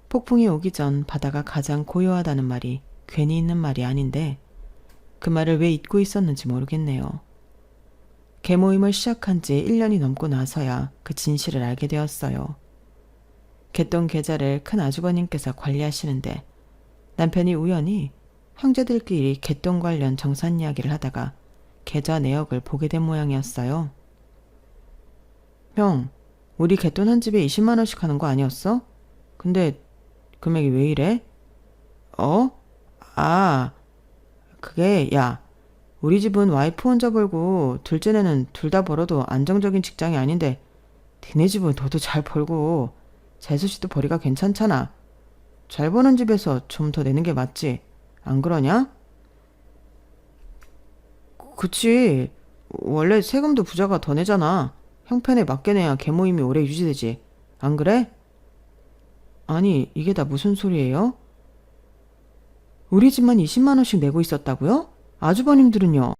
폭풍이 오기 전 바다가 가장 고요하다는 말이 괜히 있는 말이 아닌데 그 말을 왜 잊고 있었는지 모르겠네요. 개모임을 시작한 지 1년이 넘고 나서야 그 진실을 알게 되었어요. 갯돈 계좌를 큰 아주버님께서 관리하시는데 남편이 우연히 형제들끼리 갯돈 관련 정산 이야기를 하다가 계좌 내역을 보게 된 모양이었어요. 형, 우리 갯돈 한 집에 20만 원씩 하는 거 아니었어? 근데 금액이 왜 이래? 어? 아, 그게 야, 우리 집은 와이프 혼자 벌고 둘째네는 둘 다 벌어도 안정적인 직장이 아닌데 니네 집은 너도 잘 벌고 재수 씨도 벌이가 괜찮잖아. 잘 버는 집에서 좀 더 내는 게 맞지? 안 그러냐? 그치. 원래 세금도 부자가 더 내잖아. 형편에 맞게 내야 계모임이 오래 유지되지. 안 그래? 아니, 이게 다 무슨 소리예요? 우리 집만 20만 원씩 내고 있었다고요? 아주버님들은요?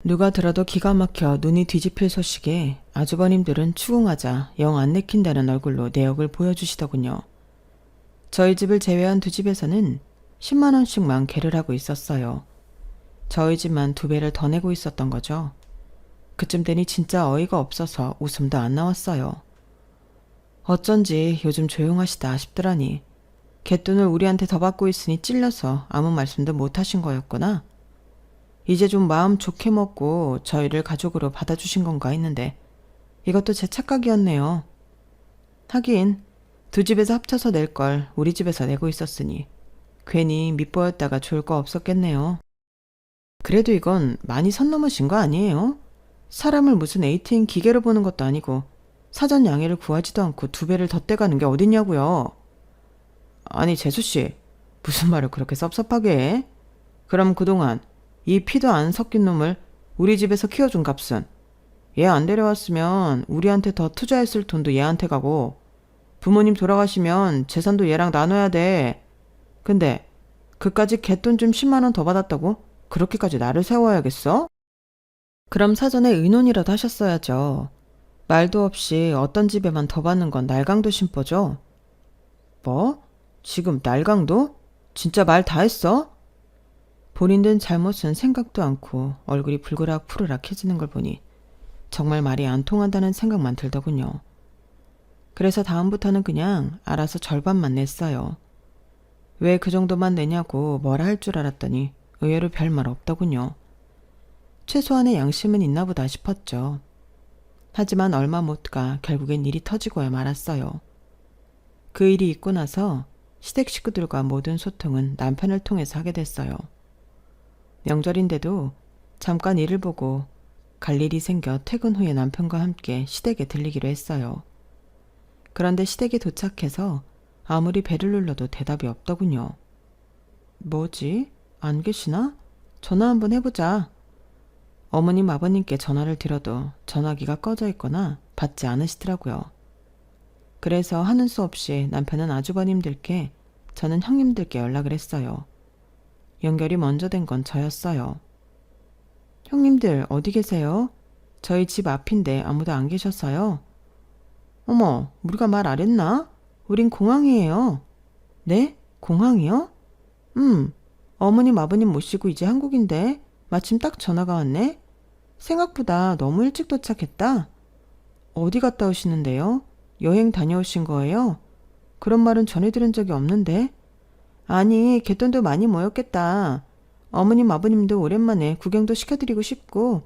누가 들어도 기가 막혀 눈이 뒤집힐 소식에 아주버님들은 추궁하자 영 안 내킨다는 얼굴로 내역을 보여주시더군요. 저희 집을 제외한 두 집에서는 10만 원씩만 계를 하고 있었어요. 저희 집만 2배를 더 내고 있었던 거죠. 그쯤 되니 진짜 어이가 없어서 웃음도 안 나왔어요. 어쩐지 요즘 조용하시다 싶더라니. 갯돈을 우리한테 더 받고 있으니 찔려서 아무 말씀도 못 하신 거였구나. 이제 좀 마음 좋게 먹고 저희를 가족으로 받아주신 건가 했는데 이것도 제 착각이었네요. 하긴 두 집에서 합쳐서 낼 걸 우리 집에서 내고 있었으니 괜히 밉보였다가 좋을 거 없었겠네요. 그래도 이건 많이 선 넘으신 거 아니에요? 사람을 무슨 ATM 기계로 보는 것도 아니고 사전 양해를 구하지도 않고 2배를 더 떼가는 게 어딨냐고요. 아니 재수씨, 무슨 말을 그렇게 섭섭하게 해? 그럼 그동안 이 피도 안 섞인 놈을 우리 집에서 키워준 값은 얘 안 데려왔으면 우리한테 더 투자했을 돈도 얘한테 가고 부모님 돌아가시면 재산도 얘랑 나눠야 돼. 근데 그까짓 갯돈 좀 10만 원 더 받았다고 그렇게까지 나를 세워야겠어? 그럼 사전에 의논이라도 하셨어야죠. 말도 없이 어떤 집에만 더 받는 건 날강도 심보죠. 뭐? 지금 날강도? 진짜 말 다 했어? 본인 든 잘못은 생각도 않고 얼굴이 불그락 푸르락 해지는 걸 보니 정말 말이 안 통한다는 생각만 들더군요. 그래서 다음부터는 그냥 알아서 절반만 냈어요. 왜 그 정도만 내냐고 뭐라 할 줄 알았더니 의외로 별말 없더군요. 최소한의 양심은 있나 보다 싶었죠. 하지만 얼마 못 가 결국엔 일이 터지고야 말았어요. 그 일이 있고 나서 시댁 식구들과 모든 소통은 남편을 통해서 하게 됐어요. 명절인데도 잠깐 일을 보고 갈 일이 생겨 퇴근 후에 남편과 함께 시댁에 들리기로 했어요. 그런데 시댁에 도착해서 아무리 배를 눌러도 대답이 없더군요. 뭐지? 안 계시나? 전화 한번 해보자. 어머님 아버님께 전화를 드려도 전화기가 꺼져 있거나 받지 않으시더라고요. 그래서 하는 수 없이 남편은 아주버님들께 저는 형님들께 연락을 했어요. 연결이 먼저 된 건 저였어요. 형님들 어디 계세요? 저희 집 앞인데 아무도 안 계셨어요. 어머, 우리가 말 안 했나? 우린 공항이에요. 네? 공항이요? 어머님 아버님 모시고 이제 한국인데 마침 딱 전화가 왔네. 생각보다 너무 일찍 도착했다. 어디 갔다 오시는데요? 여행 다녀오신 거예요? 그런 말은 전해 들은 적이 없는데. 아니, 갯돈도 많이 모였겠다. 어머님 아버님도 오랜만에 구경도 시켜드리고 싶고.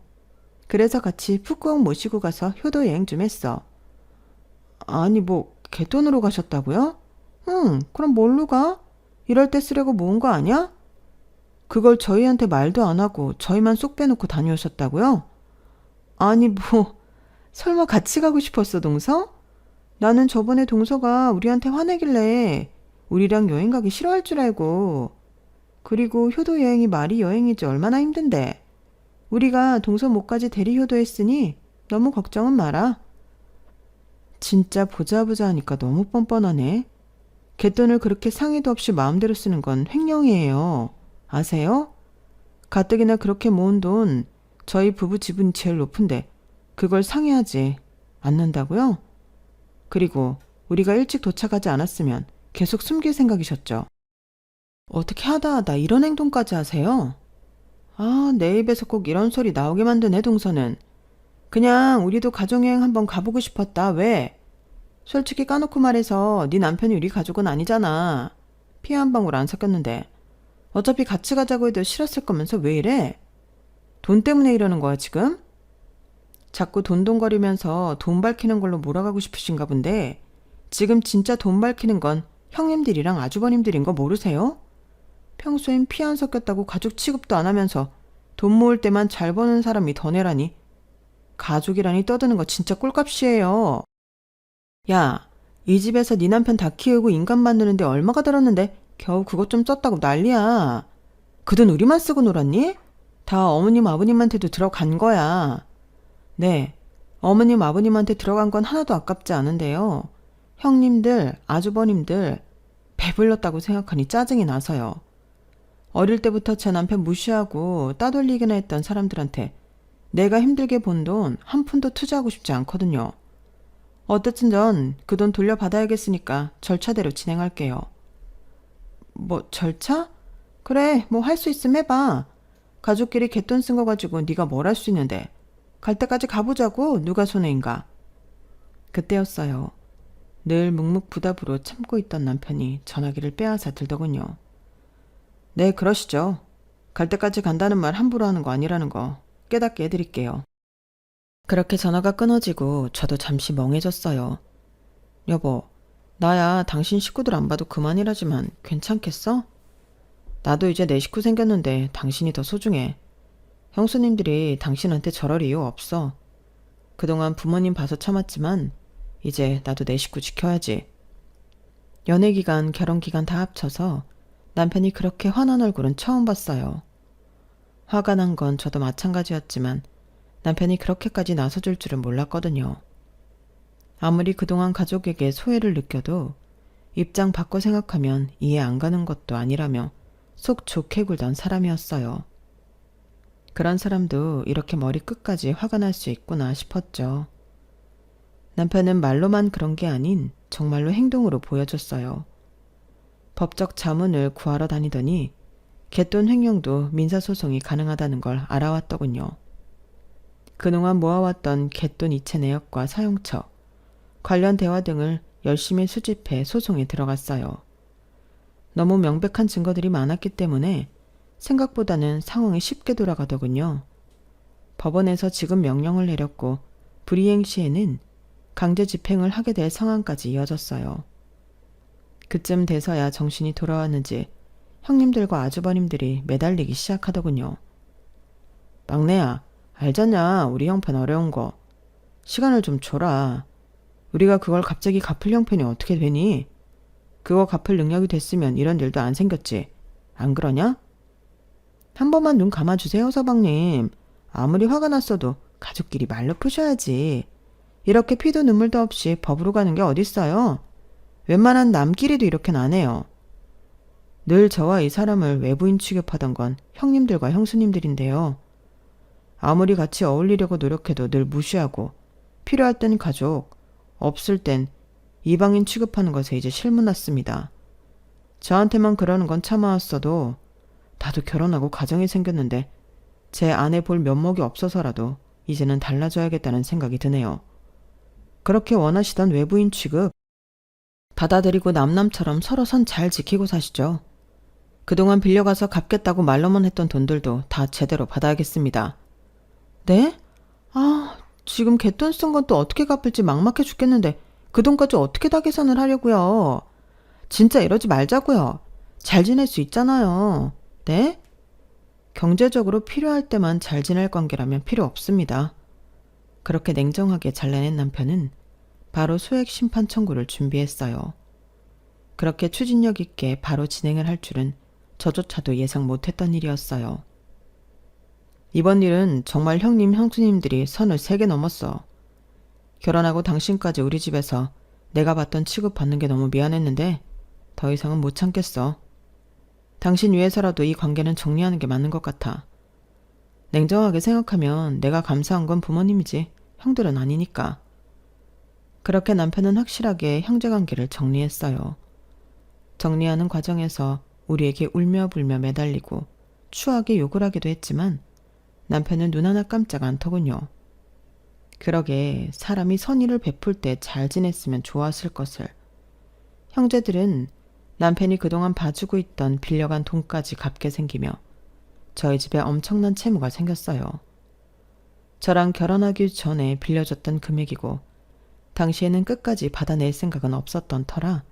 그래서 같이 푸꾸옥 모시고 가서 효도 여행 좀 했어. 아니, 뭐 갯돈으로 가셨다고요? 응, 그럼 뭘로 가? 이럴 때 쓰려고 모은 거 아니야? 그걸 저희한테 말도 안 하고 저희만 쏙 빼놓고 다녀오셨다고요? 아니, 뭐 설마 같이 가고 싶었어, 동서? 나는 저번에 동서가 우리한테 화내길래 우리랑 여행 가기 싫어할 줄 알고. 그리고 효도 여행이 말이 여행이지 얼마나 힘든데. 우리가 동서 못까지 대리 효도했으니 너무 걱정은 마라. 진짜 보자 하니까 너무 뻔뻔하네. 갯돈을 그렇게 상의도 없이 마음대로 쓰는 건 횡령이에요. 아세요? 가뜩이나 그렇게 모은 돈 저희 부부 지분이 제일 높은데 그걸 상의하지 않는다고요? 그리고 우리가 일찍 도착하지 않았으면 계속 숨길 생각이셨죠. 어떻게 하다 이런 행동까지 하세요? 아, 내 입에서 꼭 이런 소리 나오게 만드네, 동서는. 그냥 우리도 가족여행 한번 가보고 싶었다. 왜? 솔직히 까놓고 말해서 네 남편이 우리 가족은 아니잖아. 피 한 방울 안 섞였는데. 어차피 같이 가자고 해도 싫었을 거면서 왜 이래? 돈 때문에 이러는 거야, 지금? 자꾸 돈돈거리면서 돈 밝히는 걸로 몰아가고 싶으신가 본데 지금 진짜 돈 밝히는 건 형님들이랑 아주버님들인 거 모르세요? 평소엔 피 안 섞였다고 가족 취급도 안 하면서 돈 모을 때만 잘 버는 사람이 더 내라니. 가족이라니 떠드는 거 진짜 꼴값이에요. 야, 이 집에서 네 남편 다 키우고 인간 만드는데 얼마가 들었는데 겨우 그것 좀 썼다고 난리야. 그 돈 우리만 쓰고 놀았니? 다 어머님 아버님한테도 들어간 거야. 네, 어머님 아버님한테 들어간 건 하나도 아깝지 않은데요. 형님들, 아주버님들 배불렀다고 생각하니 짜증이 나서요. 어릴 때부터 제 남편 무시하고 따돌리기나 했던 사람들한테 내가 힘들게 번 돈 한 푼도 투자하고 싶지 않거든요. 어쨌든 전 그 돈 돌려받아야겠으니까 절차대로 진행할게요. 뭐 절차? 그래, 뭐 할 수 있으면 해봐. 가족끼리 갯돈 쓴 거 가지고 네가 뭘 할 수 있는데. 갈 때까지 가보자고. 누가 손해인가. 그때였어요. 늘 묵묵부답으로 참고 있던 남편이 전화기를 빼앗아 들더군요. 네, 그러시죠. 갈 때까지 간다는 말 함부로 하는 거 아니라는 거 깨닫게 해드릴게요. 그렇게 전화가 끊어지고 저도 잠시 멍해졌어요. 여보, 나야 당신 식구들 안 봐도 그만이라지만 괜찮겠어? 나도 이제 내 식구 생겼는데 당신이 더 소중해. 형수님들이 당신한테 저럴 이유 없어. 그동안 부모님 봐서 참았지만 이제 나도 내 식구 지켜야지. 연애기간, 결혼기간 다 합쳐서 남편이 그렇게 화난 얼굴은 처음 봤어요. 화가 난 건 저도 마찬가지였지만 남편이 그렇게까지 나서줄 줄은 몰랐거든요. 아무리 그동안 가족에게 소외를 느껴도 입장 바꿔 생각하면 이해 안 가는 것도 아니라며 속 좋게 굴던 사람이었어요. 그런 사람도 이렇게 머리 끝까지 화가 날 수 있구나 싶었죠. 남편은 말로만 그런 게 아닌 정말로 행동으로 보여줬어요. 법적 자문을 구하러 다니더니 갯돈 횡령도 민사소송이 가능하다는 걸 알아왔더군요. 그동안 모아왔던 갯돈 이체 내역과 사용처, 관련 대화 등을 열심히 수집해 소송에 들어갔어요. 너무 명백한 증거들이 많았기 때문에 생각보다는 상황이 쉽게 돌아가더군요. 법원에서 지급 명령을 내렸고 불이행 시에는 강제 집행을 하게 될 상황까지 이어졌어요. 그쯤 돼서야 정신이 돌아왔는지 형님들과 아주버님들이 매달리기 시작하더군요. 막내야, 알잖냐, 우리 형편 어려운 거. 시간을 좀 줘라. 우리가 그걸 갑자기 갚을 형편이 어떻게 되니? 그거 갚을 능력이 됐으면 이런 일도 안 생겼지. 안 그러냐? 한 번만 눈 감아주세요, 서방님. 아무리 화가 났어도 가족끼리 말로 푸셔야지. 이렇게 피도 눈물도 없이 법으로 가는 게 어딨어요? 웬만한 남끼리도 이렇게는 안 해요. 늘 저와 이 사람을 외부인 취급하던 건 형님들과 형수님들인데요. 아무리 같이 어울리려고 노력해도 늘 무시하고 필요할 땐 가족, 없을 땐 이방인 취급하는 것에 이제 실문났습니다. 저한테만 그러는 건 참아왔어도 나도 결혼하고 가정이 생겼는데 제 아내 볼 면목이 없어서라도 이제는 달라져야겠다는 생각이 드네요. 그렇게 원하시던 외부인 취급 받아들이고 남남처럼 서로 선 잘 지키고 사시죠. 그동안 빌려가서 갚겠다고 말로만 했던 돈들도 다 제대로 받아야겠습니다. 네? 지금 갯돈 쓴 건 또 어떻게 갚을지 막막해 죽겠는데 그 돈까지 어떻게 다 계산을 하려고요? 진짜 이러지 말자고요. 잘 지낼 수 있잖아요. 네? 경제적으로 필요할 때만 잘 지낼 관계라면 필요 없습니다. 그렇게 냉정하게 잘라낸 남편은 바로 소액 심판 청구를 준비했어요. 그렇게 추진력 있게 바로 진행을 할 줄은 저조차도 예상 못했던 일이었어요. 이번 일은 정말 형님 형수님들이 선을 3개 넘었어. 결혼하고 당신까지 우리 집에서 내가 받던 취급 받는 게 너무 미안했는데 더 이상은 못 참겠어. 당신 위해서라도 이 관계는 정리하는 게 맞는 것 같아. 냉정하게 생각하면 내가 감사한 건 부모님이지 형들은 아니니까. 그렇게 남편은 확실하게 형제관계를 정리했어요. 정리하는 과정에서 우리에게 울며불며 매달리고 추하게 욕을 하기도 했지만 남편은 눈 하나 깜짝 않더군요. 그러게 사람이 선의를 베풀 때 잘 지냈으면 좋았을 것을. 형제들은 남편이 그동안 봐주고 있던 빌려간 돈까지 갚게 생기며 저희 집에 엄청난 채무가 생겼어요. 저랑 결혼하기 전에 빌려줬던 금액이고 당시에는 끝까지 받아낼 생각은 없었던 터라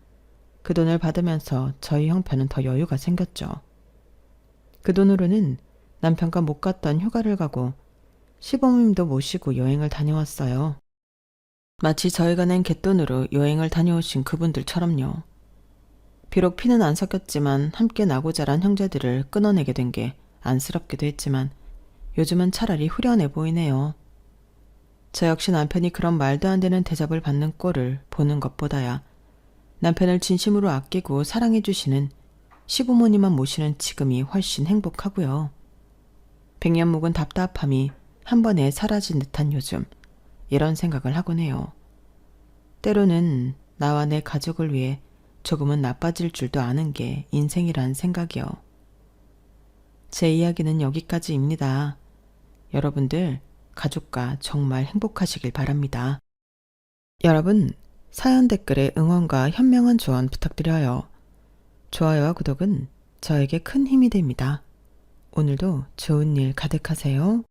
그 돈을 받으면서 저희 형편은 더 여유가 생겼죠. 그 돈으로는 남편과 못 갔던 휴가를 가고 시부모님도 모시고 여행을 다녀왔어요. 마치 저희가 낸 갯돈으로 여행을 다녀오신 그분들처럼요. 비록 피는 안 섞였지만 함께 나고 자란 형제들을 끊어내게 된 게 안쓰럽기도 했지만 요즘은 차라리 후련해 보이네요. 저 역시 남편이 그런 말도 안 되는 대접을 받는 꼴을 보는 것보다야 남편을 진심으로 아끼고 사랑해 주시는 시부모님만 모시는 지금이 훨씬 행복하고요. 백년 묵은 답답함이 한 번에 사라진 듯한 요즘 이런 생각을 하곤 해요. 때로는 나와 내 가족을 위해 조금은 나빠질 줄도 아는 게 인생이란 생각이요. 제 이야기는 여기까지입니다. 여러분들 가족과 정말 행복하시길 바랍니다. 여러분 사연 댓글에 응원과 현명한 조언 부탁드려요. 좋아요와 구독은 저에게 큰 힘이 됩니다. 오늘도 좋은 일 가득하세요.